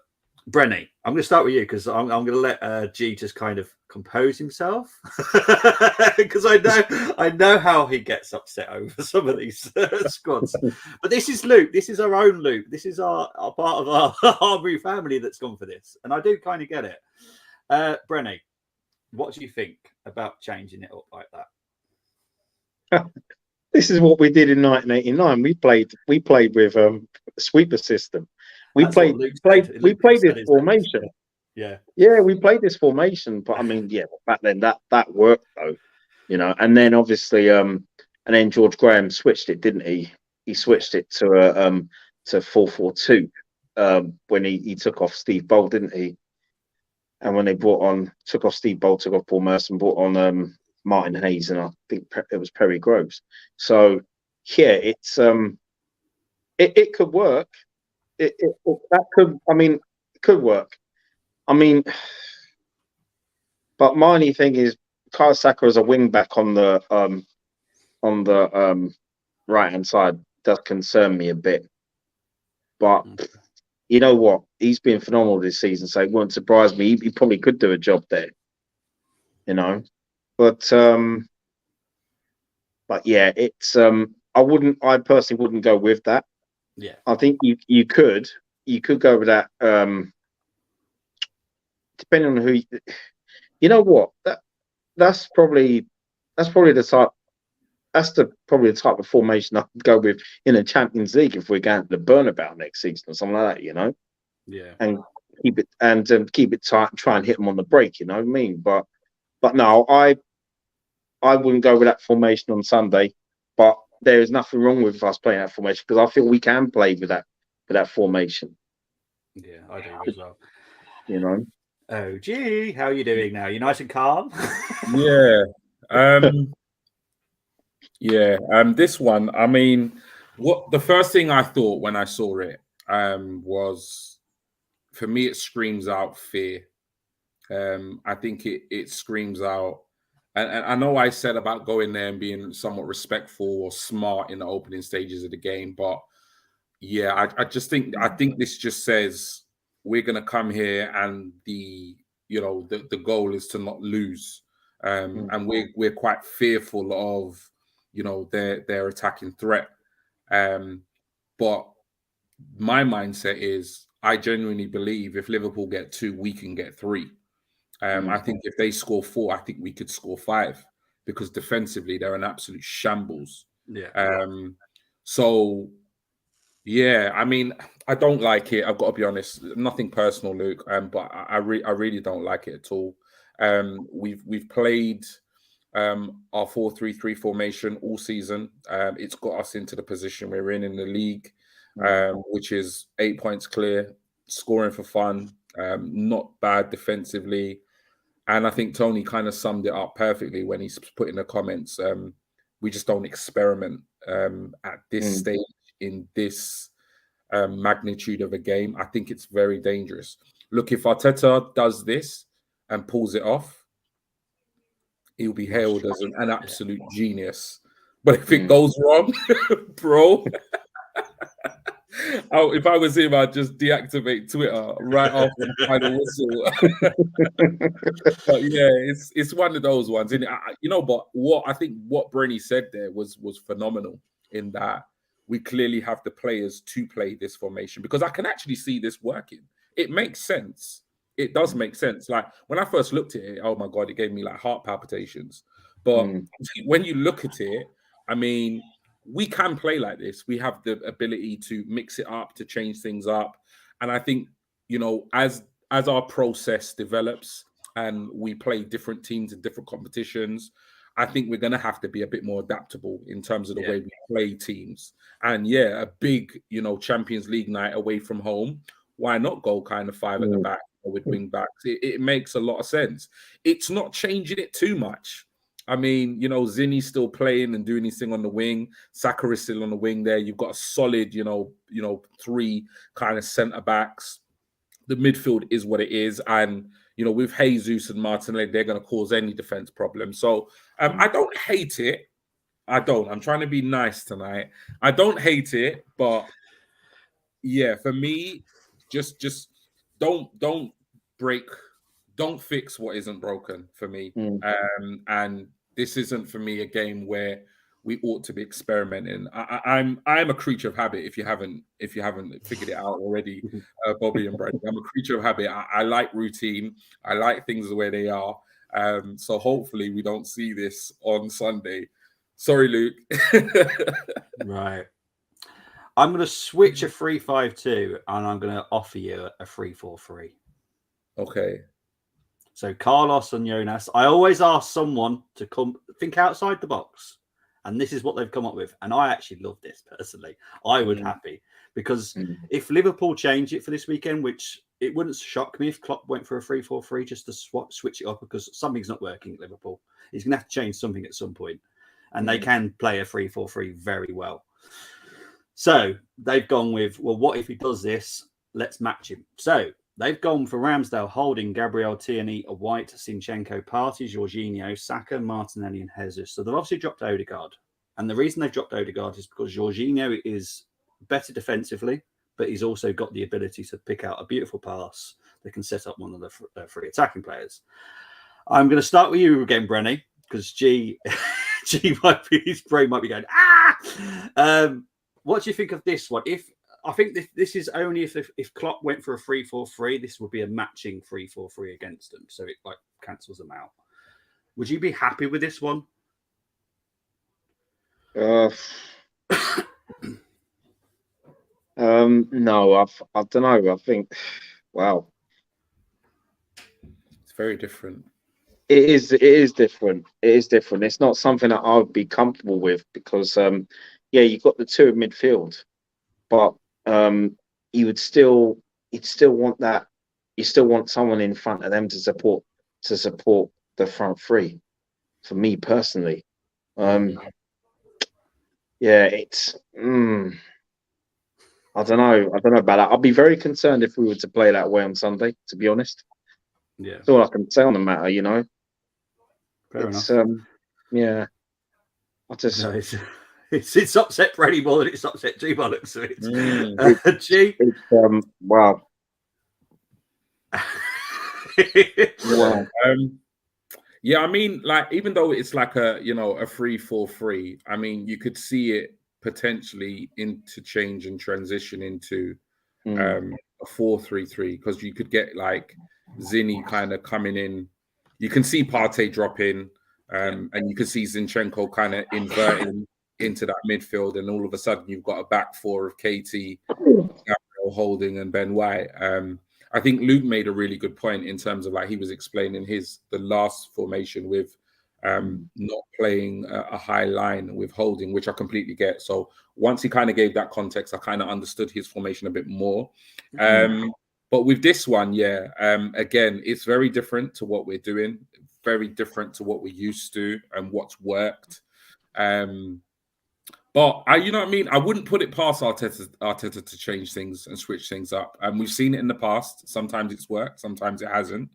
Brenny, I'm going to start with you because I'm going to let G just kind of compose himself because I know how he gets upset over some of these squads. But this is Luke. This is our own Luke. This is our part of our Armoury family that's gone for this, and I do kind of get it. Brenny, what do you think about changing it up like that? This is what we did in 1989. We played with a sweeper system. We played this formation. Yeah, we played this formation. But I mean, back then that worked though, And then obviously, and then George Graham switched it, didn't he? He switched it to a 4-4-2 when he took off Steve Bold, didn't he? And when they took off Steve Bold, took off Paul Merson, brought on Martin Hayes, and I think it was Perry Groves. So it could work. It could work. I mean, but my only thing is Kyle Saka as a wing back on the right hand side does concern me a bit. But you know what? He's been phenomenal this season, so it wouldn't surprise me. He probably could do a job there. But yeah, it's I personally wouldn't go with that. Yeah. I think you could go with that, depending on who you know what? That's probably the type. That's probably the type of formation I would go with in the Champions League if we're going to the Bernabeu next season or something like that, Yeah. And keep it tight and try and hit them on the break, you know what I mean? But no, I wouldn't go with that formation on Sunday. But there is nothing wrong with us playing that formation because I feel we can play with that formation. Yeah, I do as well. Oh, gee, how are you doing now? You nice and calm? This one, I mean, what the first thing I thought when I saw it was, for me, it screams out fear. I think it screams out, and I know I said about going there and being somewhat respectful or smart in the opening stages of the game, but yeah, I think this just says we're gonna come here and the goal is to not lose, and we're quite fearful of their attacking threat, but my mindset is I genuinely believe if Liverpool get 2, we can get 3. I think if they score 4, I think we could score 5 because defensively they're an absolute shambles. Yeah. So Yeah, I mean, I don't like it. I've got to be honest. Nothing personal, Luke. But I really don't like it at all. We've played our 4-3-3 formation all season. It's got us into the position we're in the league, which is 8 points clear, scoring for fun, not bad defensively. And I think Tony kind of summed it up perfectly when he's put in the comments. We just don't experiment at this stage in this magnitude of a game. I think it's very dangerous. Look, if Arteta does this and pulls it off, he'll be hailed as an absolute genius. But if it goes wrong, bro, if I was him, I'd just deactivate Twitter right after the final whistle. But yeah, it's one of those ones. And but what Brenny said there was phenomenal in that we clearly have the players to play this formation, because I can actually see this working. It makes sense. It does make sense. Like when I first looked at it, oh my God, it gave me like heart palpitations. But when you look at it, I mean, we can play like this. We have the ability to mix it up, to change things up. And I think, as our process develops and we play different teams in different competitions, I think we're going to have to be a bit more adaptable in terms of the way we play teams. And yeah, a big, Champions League night away from home, why not go kind of 5 at the back with wing backs? It makes a lot of sense. It's not changing it too much. I mean, Zinni's still playing and doing his thing on the wing. Saka is still on the wing there. You've got a solid, 3 kind of centre backs. The midfield is what it is. And, with Jesus and Martinelli, they're going to cause any defense problem. So I don't hate it. I don't. I'm trying to be nice tonight. I don't hate it, but yeah, for me, just don't fix what isn't broken for me. And this isn't for me a game where we ought to be experimenting. I'm a creature of habit. If you haven't figured it out already, Bobby and Brad, I'm a creature of habit. I like routine. I like things the way they are. So hopefully we don't see this on Sunday. Sorry, Luke. Right. I'm going to switch a 3-5-2 and I'm going to offer you a 3-4-3. Okay. So Carlos and Jonas, I always ask someone to come think outside the box. And this is what they've come up with. And I actually love this personally. I would happy because if Liverpool change it for this weekend, which it wouldn't shock me if Klopp went for a 3-4-3 just to switch it up, because something's not working at Liverpool. He's going to have to change something at some point. And they can play a 3-4-3 very well. So they've gone with, well, what if he does this? Let's match him. So they've gone for Ramsdale, Holding, Gabriel, Tierney, White, Zinchenko, Partey, Jorginho, Saka, Martinelli, and Jesus. So they've obviously dropped Odegaard. And the reason they've dropped Odegaard is because Jorginho is better defensively, but he's also got the ability to pick out a beautiful pass that can set up one of the 3 attacking players. I'm going to start with you again, Brenny, because G might be, his brain might be going, what do you think of this one? I think this is only if Klopp went for a 3-4-3, this would be a matching 3-4-3 against them. So it like cancels them out. Would you be happy with this one? No, I don't know. I think, wow, it's very different. It is different. It is different. It's not something that I would be comfortable with because, you've got the 2 in midfield, but you'd still want that. You still want someone in front of them to support the front 3. For me personally, it's. I don't know about that. I'd be very concerned if we were to play that way on Sunday. To be honest, that's all I can say on the matter. Fair enough. I just. No, it's upset Brady more than it's upset G by looks of it. G, wow. Wow. Yeah, I mean, like, even though it's like a 3-4-3, I mean, you could see it potentially interchange and transition into a 4-3-3, because you could get like Zinni kind of coming in. You can see Partey drop in, and you can see Zinchenko kind of inverting into that midfield, and all of a sudden you've got a back four of KT, Gabriel, Holding, and Ben White. I think Luke made a really good point in terms of like he was explaining the last formation with not playing a high line with Holding, which I completely get. So once he kind of gave that context, I kind of understood his formation a bit more. But with this one, again, it's very different to what we're doing, very different to what we used to and what's worked. But you know what I mean? I wouldn't put it past Arteta to change things and switch things up. And we've seen it in the past. Sometimes it's worked, sometimes it hasn't.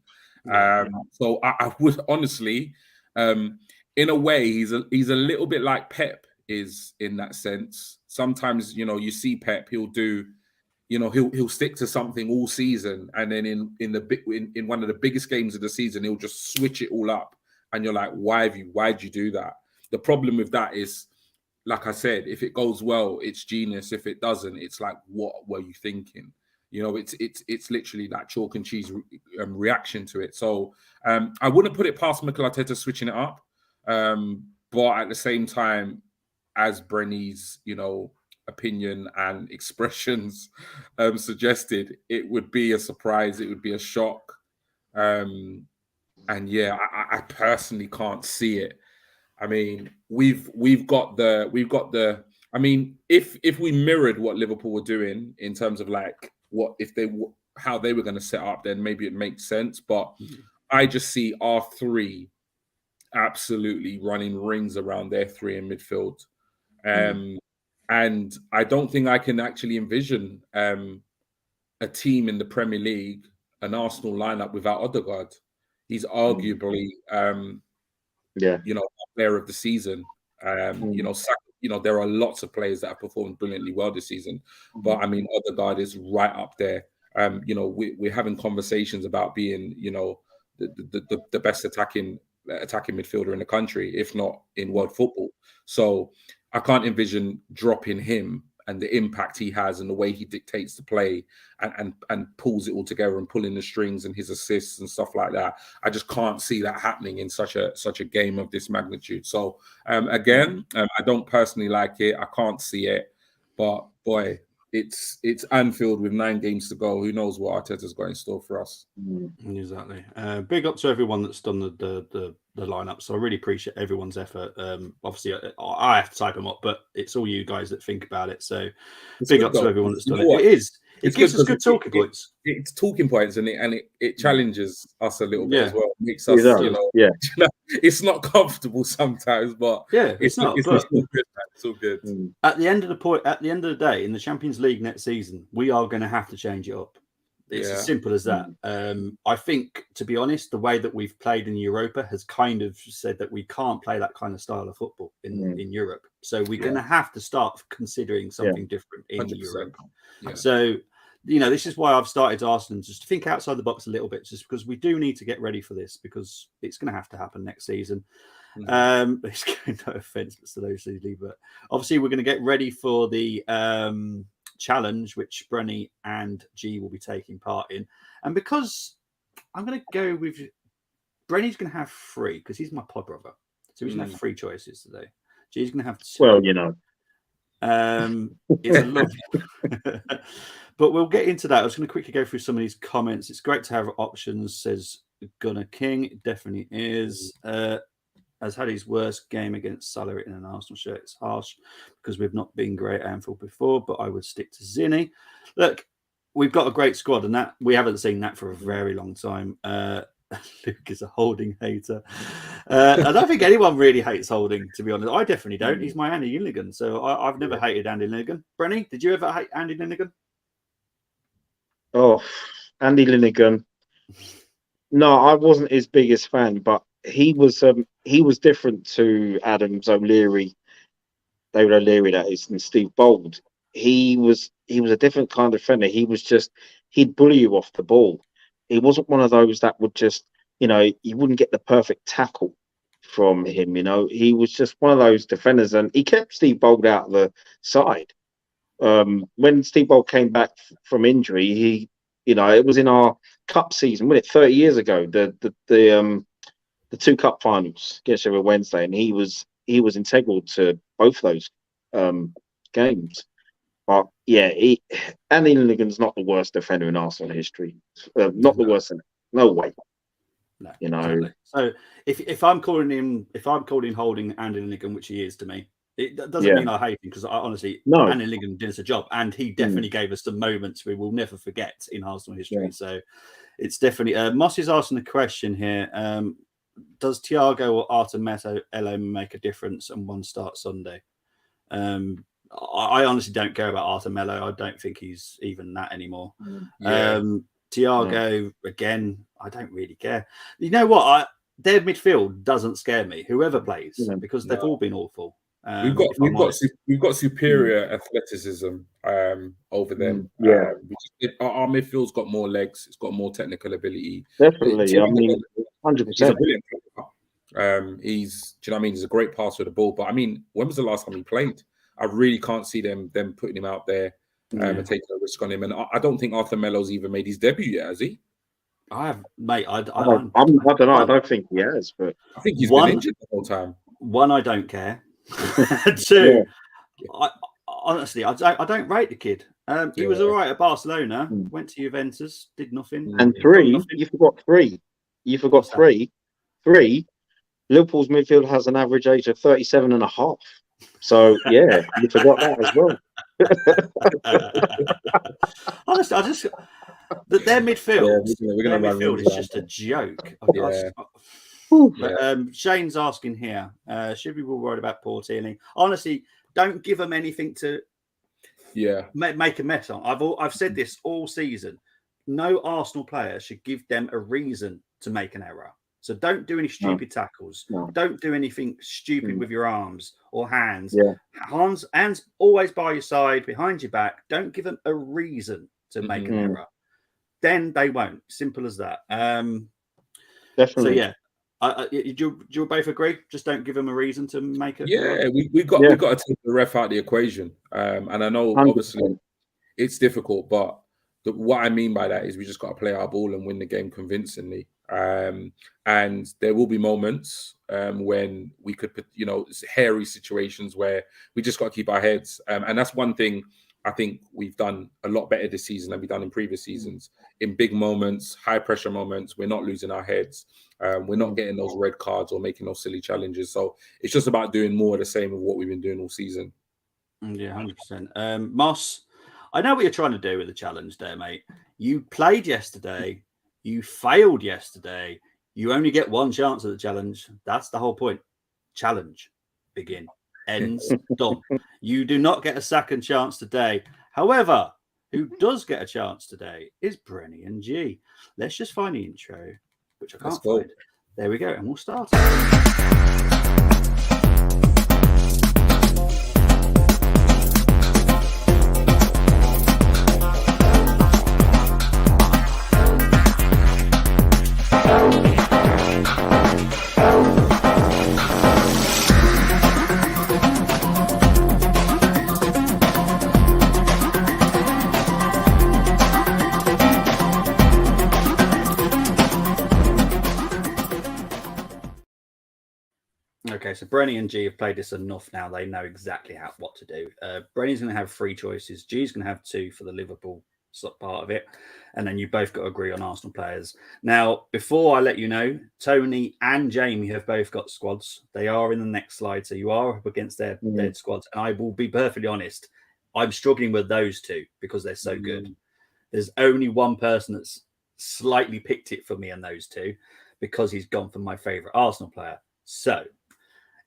So I would honestly, in a way, he's a little bit like Pep is in that sense. Sometimes, you know, you see Pep, he'll do, you know, he'll stick to something all season, and then in one of the biggest games of the season, he'll just switch it all up, and you're like, why'd you do that? The problem with that is, like I said, if it goes well, it's genius. If it doesn't, it's like, what were you thinking? You know, it's literally that chalk and cheese reaction to it. So I wouldn't put it past Mikel Arteta switching it up, but at the same time, as Brenny's, you know, opinion and expressions suggested, it would be a surprise. It would be a shock, and yeah, I personally can't see it. I mean, we've got the. I mean, if we mirrored what Liverpool were doing in terms of like how they were going to set up, then maybe it makes sense. But I just see our three absolutely running rings around their three in midfield, and I don't think I can actually envision a team in the Premier League, an Arsenal lineup without Odegaard. He's arguably. You know, player of the season. You know, there are lots of players that have performed brilliantly well this season, but I mean, Odegaard is right up there. You know, we're having conversations about being, you know, the best attacking midfielder in the country, if not in world football. So I can't envision dropping him and the impact he has and the way he dictates the play and pulls it all together and pulling the strings and his assists and stuff like that. I just can't see that happening in such a game of this magnitude. So again, I don't personally like it. I can't see it, but boy, it's Anfield with 9 games to go. Who knows what Arteta's got in store for us? Exactly. Big up to everyone that's done the lineup. So I really appreciate everyone's effort. Obviously, I have to type them up, but it's all you guys that think about it. So big up to everyone that's done it. It gives us good talking points. It's talking points, and it challenges us a little bit as well. It makes us, you know, it's not comfortable sometimes, but it's not. It's all good, man. It's all good. At the end of the day, in the Champions League next season, we are going to have to change it up. It's as simple as that. I think, to be honest, the way that we've played in Europa has kind of said that we can't play that kind of style of football in Europe. So we're going to have to start considering something different in 100%. Europe. So, you know, this is why I've started Arsenal just to think outside the box a little bit, just because we do need to get ready for this, because it's going to have to happen next season. It's going no offense to those silly, but obviously we're going to get ready for the challenge, which Brenny and G will be taking part in. And because I'm going to go with Brenny's going to have 3 because he's my pod brother, so he's going to have 3 choices today. G's going to have 2. Well, you know, it's a lovely. But we'll get into that. I was going to quickly go through some of these comments. It's great to have options, says Gunnar King. It definitely is. Has had his worst game against Salah in an Arsenal shirt. It's harsh because we've not been great at Anfield before, but I would stick to Zinni. Look, we've got a great squad, and that we haven't seen that for a very long time. Luke is a Holding hater. I don't think anyone really hates Holding, to be honest. I definitely don't. He's my Andy Linnigan, so I've never hated Andy Linnigan. Brenny, did you ever hate Andy Linnigan? Oh, Andy Linnigan. No, I wasn't his biggest fan, but he was different to Adams O'Leary, David O'Leary, that is, and Steve Bold. He was a different kind of defender. He'd bully you off the ball. He wasn't one of those that would just, you know, you wouldn't get the perfect tackle from him. You know, he was just one of those defenders, and he kept Steve Bold out of the side. When Steve Bold came back from injury, he, you know, it was in our cup season, wasn't it, 30 years ago, the 2 cup finals against Sheffield Wednesday, and he was he was integral to both those games. But yeah, Andy Linnigan's not the worst defender in Arsenal history. Not the worst. No way. No, you know. Exactly. So if I'm calling holding Andy Linnigan, which he is to me, it doesn't mean I hate him, because honestly, Andy Linnigan did us a job, and he definitely gave us some moments we will never forget in Arsenal history. Yeah. So it's definitely Moss is asking a question here. Does Thiago or Armoury make a difference, and one start Sunday? I honestly don't care about Armoury. I don't think he's even that anymore. Thiago, again, I don't really care. You know what? Their midfield doesn't scare me, whoever plays, because they've all been awful. We've got superior athleticism over them. Our midfield's got more legs. It's got more technical ability. Definitely, I mean, 100%. He's a brilliant player. Do you know what I mean? He's a great passer of the ball. But I mean, when was the last time he played? I really can't see them putting him out there and taking a risk on him. And I don't think Arthur Melo's even made his debut yet, has he? I have, mate. I don't know. I don't think he has, but I think he's been injured the whole time. One, I don't care. Two, honestly, I don't rate the kid. He was all right at Barcelona. Went to Juventus, did nothing. And three, you forgot three. Three. Liverpool's midfield has an average age of 37 and a half. So yeah, you forgot that as well. Honestly, their midfield, is just a joke. Shane's asking here, should we be worried about poor Tierney? Honestly, don't give them anything to make a mess on. I've said this all season. No Arsenal player should give them a reason to make an error. So don't do any stupid tackles. No. Don't do anything stupid with your arms or hands. Hands always by your side, behind your back. Don't give them a reason to make an error. Then they won't. Simple as that. Definitely. So do you both agree? Just don't give them a reason to make it. Yeah, we've got to take the ref out of the equation. And I know 100%. Obviously it's difficult, but what I mean by that is we just got to play our ball and win the game convincingly. And there will be moments when we could put, hairy situations where we just got to keep our heads. And that's one thing I think we've done a lot better this season than we've done in previous seasons. In big moments, high pressure moments, we're not losing our heads. We're not getting those red cards or making those silly challenges. So it's just about doing more of the same of what we've been doing all season. Yeah, 100%. Moss, I know what you're trying to do with the challenge there, mate. You played yesterday. You failed yesterday. You only get one chance at the challenge. That's the whole point. Challenge. Begin. Ends. Done. You do not get a second chance today. However, who does get a chance today is Brenny and G. Let's just find the intro, which I can't find. There we go. And we'll start. Okay, so Brenny and G have played this enough now. They know exactly what to do. Brenny's going to have 3 choices. G's going to have 2 for the Liverpool part of it. And then you both got to agree on Arsenal players. Now, before I let you know, Tony and Jamie have both got squads. They are in the next slide. So you are up against their squads. And I will be perfectly honest. I'm struggling with those 2 because they're so good. There's only one person that's slightly picked it for me and those 2 because he's gone for my favourite Arsenal player. So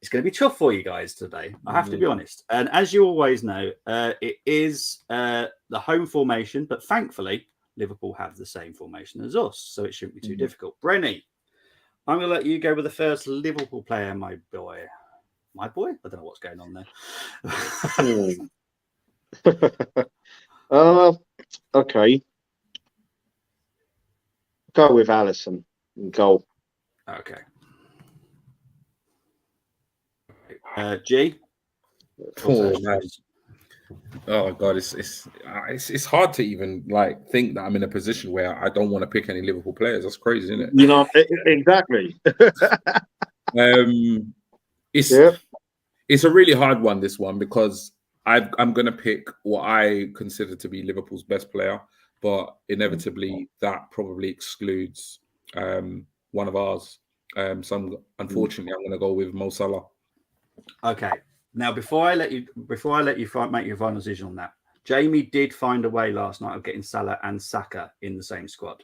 it's going to be tough for you guys today. I have to be honest. And as you always know, it is the home formation, but thankfully Liverpool have the same formation as us, so it shouldn't be too difficult. Brenny, I'm going to let you go with the first Liverpool player, my boy. My boy? I don't know what's going on there. Okay. Go with Alisson in goal. Okay. G. Oh man. Oh god, it's hard to even think that I'm in a position where I don't want to pick any Liverpool players. That's crazy, isn't it? Exactly. It's a really hard one, this one, because I'm going to pick what I consider to be Liverpool's best player, but inevitably that probably excludes one of ours. So unfortunately, I'm going to go with Mo Salah. Okay. Now, before I let you make your final decision on that, Jamie did find a way last night of getting Salah and Saka in the same squad.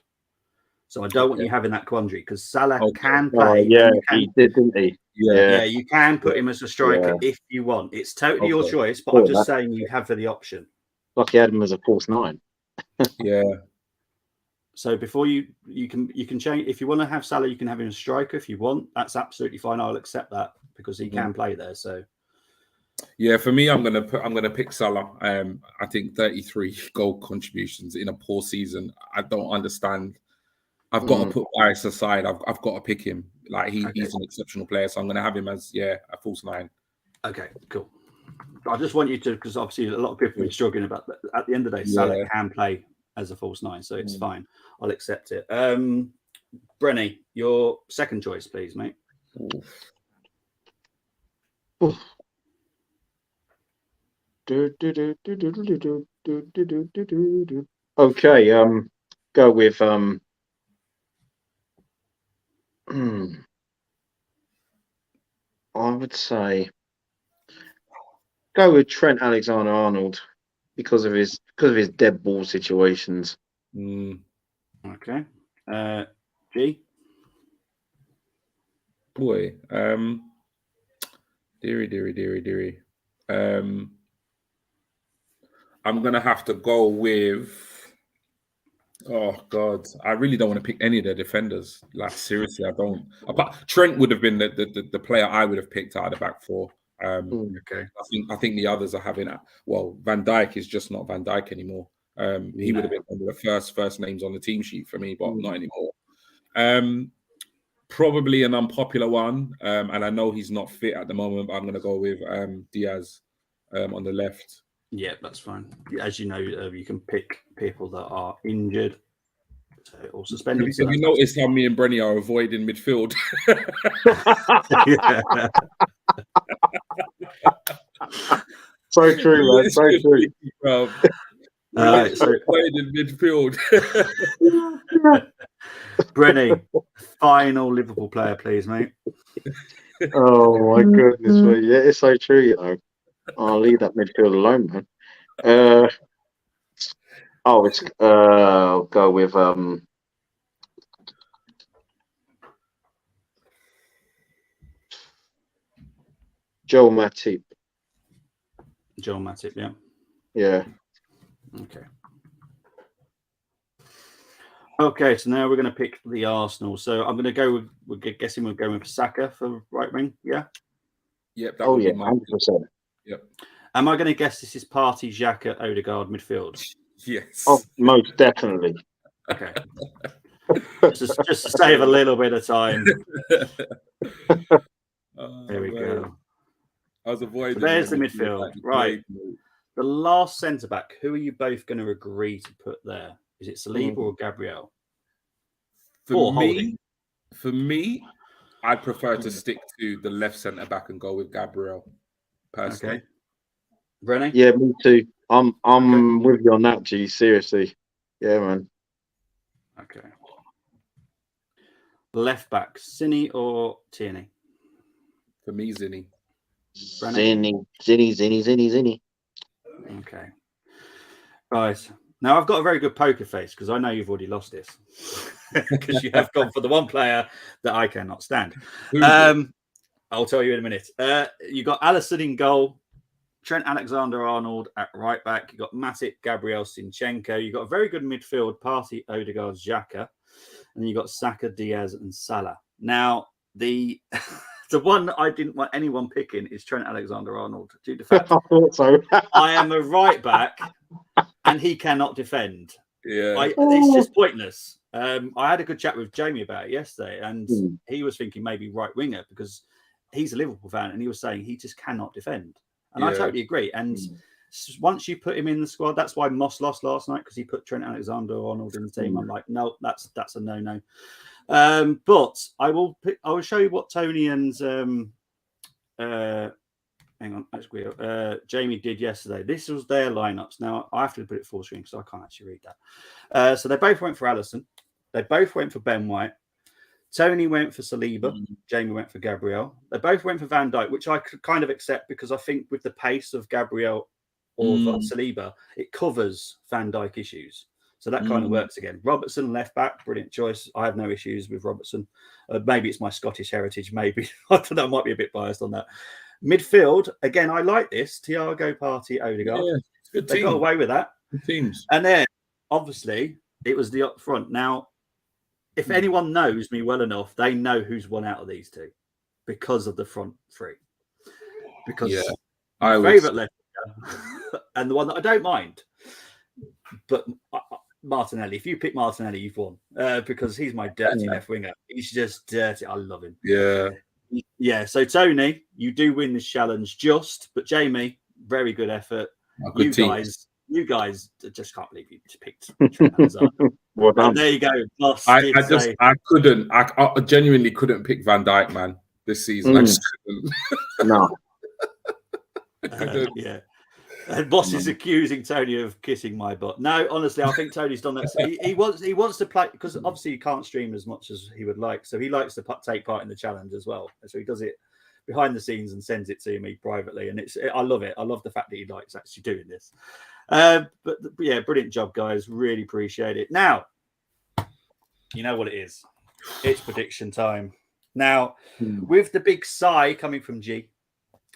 So I don't want you having that quandary, because Salah can play. Yeah, he did, didn't he? Yeah, you can put him as a striker if you want. It's totally your choice, but I'm just saying you have the option. Like he had him as a false 9. Yeah. So before you can change, if you want to have Salah, you can have him as a striker if you want. That's absolutely fine. I'll accept that because he can play there. So yeah, for me, I'm gonna pick Salah. I think 33 goal contributions in a poor season. I don't understand. I've got to put bias aside. I've got to pick him. Like he's an exceptional player, so I'm going to have him as a false 9. Okay, cool. I just want you to, because obviously a lot of people have been struggling about that. At the end of the day, Salah can play as a false 9, so it's fine. I'll accept it. Brenny, your second choice, please, mate. Okay, go with I would say go with Trent Alexander-Arnold because of his dead ball situations. Okay. G? Boy, dearie. I'm gonna have to go with. Oh God, I really don't want to pick any of the defenders. Like seriously, I don't. Trent would have been the player I would have picked out of the back 4. Okay. I think the others are having. Well, Van Dijk is just not Van Dijk anymore. He would have been one of the first names on the team sheet for me, but not anymore. Probably an unpopular one, and I know he's not fit at the moment, but I'm going to go with Diaz on the left. Yeah, that's fine. As you know, you can pick people that are injured or suspended. Have you noticed how me and Brenny are avoiding midfield? So true, man. So true. So avoiding midfield. Brenny, final Liverpool player, please, mate. Oh my goodness, mate. Yeah, it's so true. You know, I'll leave that midfield alone, man. I'll go with Joel Matip. Joel Matip, yeah. Yeah. Okay. Okay, so now we're going to pick the Arsenal. So I'm going to go with, we're guessing we're going with Saka for right wing, yeah? Yep. 100%. Yep. Am I going to guess this is Partey, Xhaka, Odegaard midfield? Yes. Oh, most definitely. Okay. just to save a little bit of time. There we go. I was avoiding. So there's the midfield. Right. The last centre back, who are you both going to agree to put there? Is it Saliba or Gabriel? For me, I'd prefer to stick to the left centre back and go with Gabriel. Personally. Okay. Brenny? Yeah, me too. I'm with you on that, G. Seriously. Yeah, man. Okay. Left back, Zinny or Tierney? For me, Zinny. Zinny. Okay. Right. Now, I've got a very good poker face because I know you've already lost this. Because you have gone for the one player that I cannot stand. I'll tell you in a minute. You got Alisson in goal, Trent Alexander-Arnold at right back. You got Matip, Gabriel, Zinchenko. You got a very good midfield, Partey, Odegaard, Xhaka, and you got Saka, Diaz, and Salah. Now, the one I didn't want anyone picking is Trent Alexander-Arnold due to the fact I thought so. I am a right back and he cannot defend. Yeah, it's just pointless. I had a good chat with Jamie about it yesterday, and he was thinking maybe right winger because he's a Liverpool fan, and he was saying he just cannot defend. And I totally agree. And once you put him in the squad, that's why Moss lost last night because he put Trent Alexander-Arnold in the team. I'm like, no, that's a no. But I will show you what Tony and hang on, actually, Jamie did yesterday. This was their lineups. Now I have to put it full screen because I can't actually read that. So they both went for Alisson. They both went for Ben White. Tony went for Saliba. Jamie went for Gabriel. They both went for Van Dijk, which I could kind of accept because I think with the pace of Gabriel or Saliba, it covers Van Dijk issues. So that kind of works again. Robertson, left back, brilliant choice. I have no issues with Robertson. Maybe it's my Scottish heritage. Maybe. I don't know. I might be a bit biased on that. Midfield, again, I like this. Thiago, Partey, Odegaard. Yeah, it's a good they team. got away with that. Good teams. And then, obviously, it was the up front. Now, if anyone knows me well enough, they know who's won out of these two because of the front three. Because my favourite left winger and the one that I don't mind, but Martinelli. If you pick Martinelli, you've won because he's my dirty left winger. He's just dirty. I love him. Yeah. So Tony, you do win this challenge, but Jamie, very good effort. You guys just can't believe you just picked Trent Alexander. Well done. There you go. Boss, I genuinely couldn't pick Van Dijk, man, this season. I just couldn't. No. Yeah. And Boss is accusing Tony of kissing my butt. No, honestly, I think Tony's done that. He wants to play because obviously he can't stream as much as he would like. So he likes to take part in the challenge as well. So he does it behind the scenes and sends it to me privately. And I love it. I love the fact that he likes actually doing this. But yeah, brilliant job, guys. Really appreciate it. Now, you know what it is. It's prediction time. Now, with the big sigh coming from G,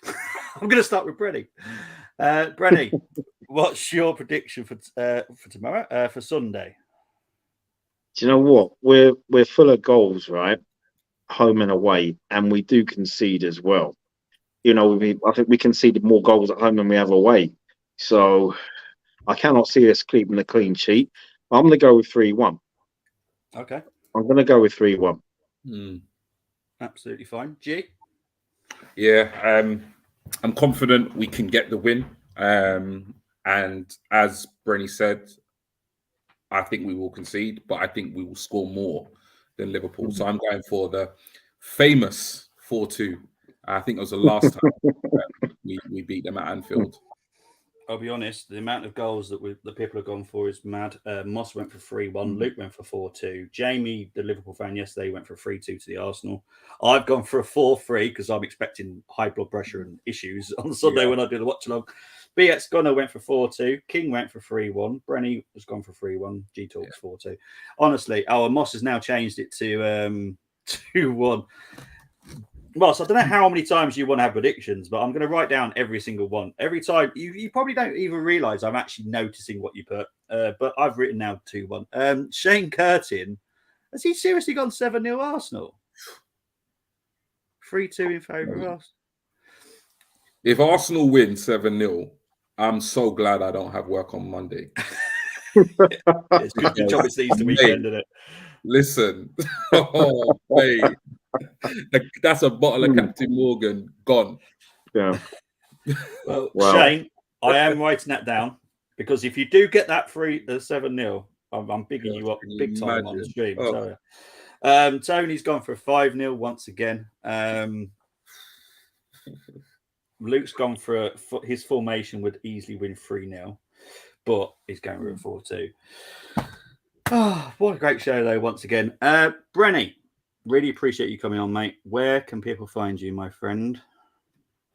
I'm going to start with Brenny. Brenny, what's your prediction for tomorrow, for Sunday? Do you know what? We're full of goals, right? Home and away, and we do concede as well. You know, I think we conceded more goals at home than we have away. So I cannot see us keeping a clean sheet. I'm going to go with 3-1. Okay. I'm going to go with 3-1. Absolutely fine. G? Yeah, I'm confident we can get the win. And as Brenny said, I think we will concede, but I think we will score more than Liverpool. So I'm going for the famous 4-2. I think it was the last time we beat them at Anfield. I'll be honest, the amount of goals that the people have gone for is mad. Moss went for 3-1. Luke went for 4-2. Jamie, the Liverpool fan yesterday, went for 3-2 to the Arsenal. I've gone for a 4-3 because I'm expecting high blood pressure and issues on Sunday when I do the watch along. BX Gunner went for 4-2. King went for 3-1. Brenny has gone for 3-1. GTalks 4-2. Honestly, Moss has now changed it to 2-1. Ross, I don't know how many times you want to have predictions, but I'm going to write down every single one. Every time, you probably don't even realise I'm actually noticing what you put, but I've written now 2-1. Shane Curtin, has he seriously gone 7-0 Arsenal? 3-2 in favour of Arsenal. If Arsenal win 7-0, I'm so glad I don't have work on Monday. It's good job it's Easter weekend, isn't it? Listen, mate. That's a bottle of Captain Morgan gone. Yeah. Well, Shane, I am writing that down because if you do get that 7-0, I'm bigging you up big time on the stream. So, Tony's gone for a 5-0 once again. Luke's gone for his formation would easily win 3-0, but he's going with a 4-2. Oh, what a great show, though, once again. Brenny, really appreciate you coming on, mate. Where can people find you, my friend?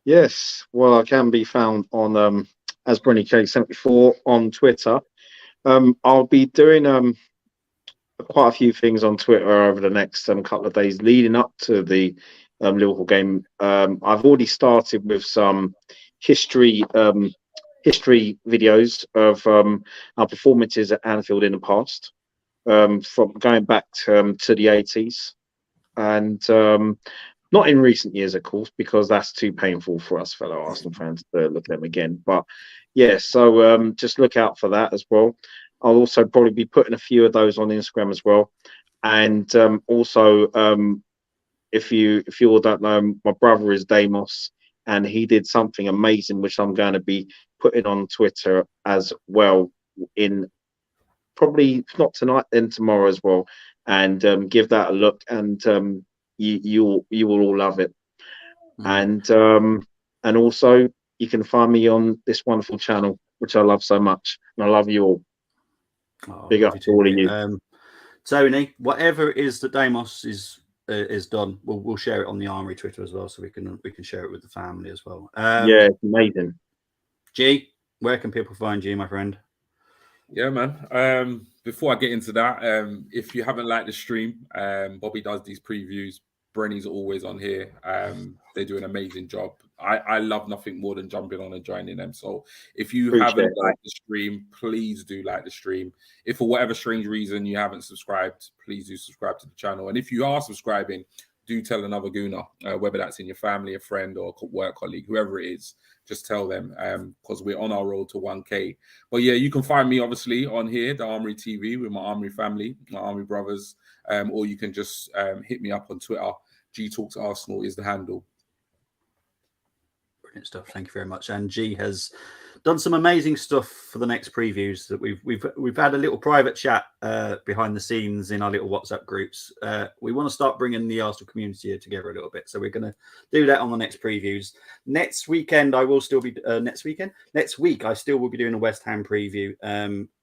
Yes, well, I can be found on, as BrennyK74 on Twitter. I'll be doing quite a few things on Twitter over the next couple of days leading up to the Liverpool game. I've already started with some history videos of our performances at Anfield in the past, from going back to the 80s. And not in recent years, of course, because that's too painful for us fellow Arsenal fans to look at them again. But yeah, so just look out for that as well. I'll also probably be putting a few of those on Instagram as well. And also, if you all don't know, my brother is Damos, and he did something amazing, which I'm going to be putting on Twitter as well, in probably not tonight, then tomorrow as well. And give that a look, and you will all love it. And And also, you can find me on this wonderful channel, which I love so much. And I love you all. Big up to all of you. Tony, whatever it is that Damos is done, we'll share it on the Armoury Twitter as well, so we can share it with the family as well. Yeah, it's amazing. G, where can people find you, my friend? Yeah, man. Before I get into that, if you haven't liked the stream, Bobby does these previews. Brenny's always on here. They do an amazing job. I love nothing more than jumping on and joining them. So if you haven't liked the stream, please do like the stream. If for whatever strange reason you haven't subscribed, please do subscribe to the channel. And if you are subscribing, do tell another gooner, whether that's in your family, a friend, or a work colleague, whoever it is. Just tell them, because we're on our road to 1K. But yeah, you can find me obviously on here, the Armoury TV, with my Armoury family, my Armoury brothers, or you can just hit me up on Twitter. GTalksArsenal is the handle. Brilliant stuff. Thank you very much. And G has done some amazing stuff for the next previews. That we've had a little private chat behind the scenes in our little WhatsApp groups. We want to start bringing the Arsenal community together a little bit, so we're going to do that on the next previews. Next weekend, I will still be next week. I still will be doing a West Ham preview.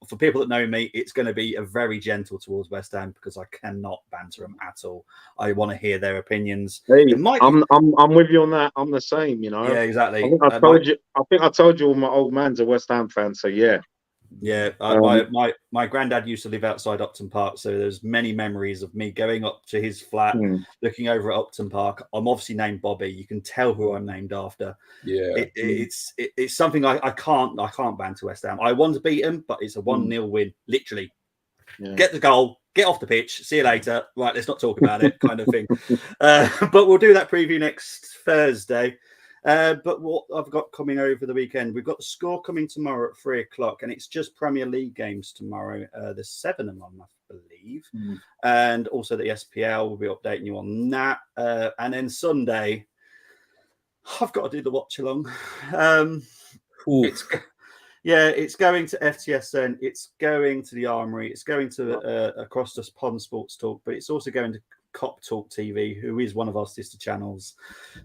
For people that know me, it's going to be a very gentle towards West Ham because I cannot banter them at all. I want to hear their opinions. Hey, I'm with you on that. I'm the same, you know. Yeah, exactly. I think I told you all my old man's a West Ham fan, so yeah. Yeah, my granddad used to live outside Upton Park, so there's many memories of me going up to his flat, looking over at Upton Park. I'm obviously named Bobby. You can tell who I'm named after. Yeah, it's something I can't banter West Ham. I want to beat them, but it's a 1-0 win. Literally, get the goal, get off the pitch, see you later. Right, let's not talk about it, kind of thing. But we'll do that preview next Thursday. But what I've got coming over the weekend, we've got the score coming tomorrow at 3:00, and it's just Premier League games tomorrow. There's 7 of them, I believe, and also the SPL. We'll be updating you on that. And then Sunday, I've got to do the watch along. It's going to FTSN. It's going to the Armoury. It's going to Across the Pond Sports Talk, but it's also going to Cop Talk TV, who is one of our sister channels.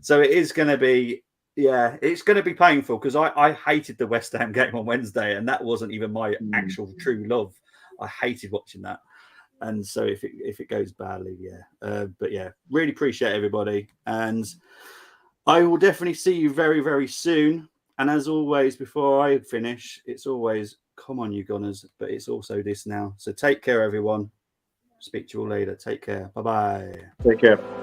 So it is going to be. Yeah, it's going to be painful because I hated the West Ham game on Wednesday, and that wasn't even my actual true love. I hated watching that, and so if it goes badly, but yeah, really appreciate everybody, and I will definitely see you very, very soon. And as always, before I finish, it's always come on, you Gunners, but it's also this now. So take care, everyone. Speak to you all later. Take care. Bye-bye. Take care.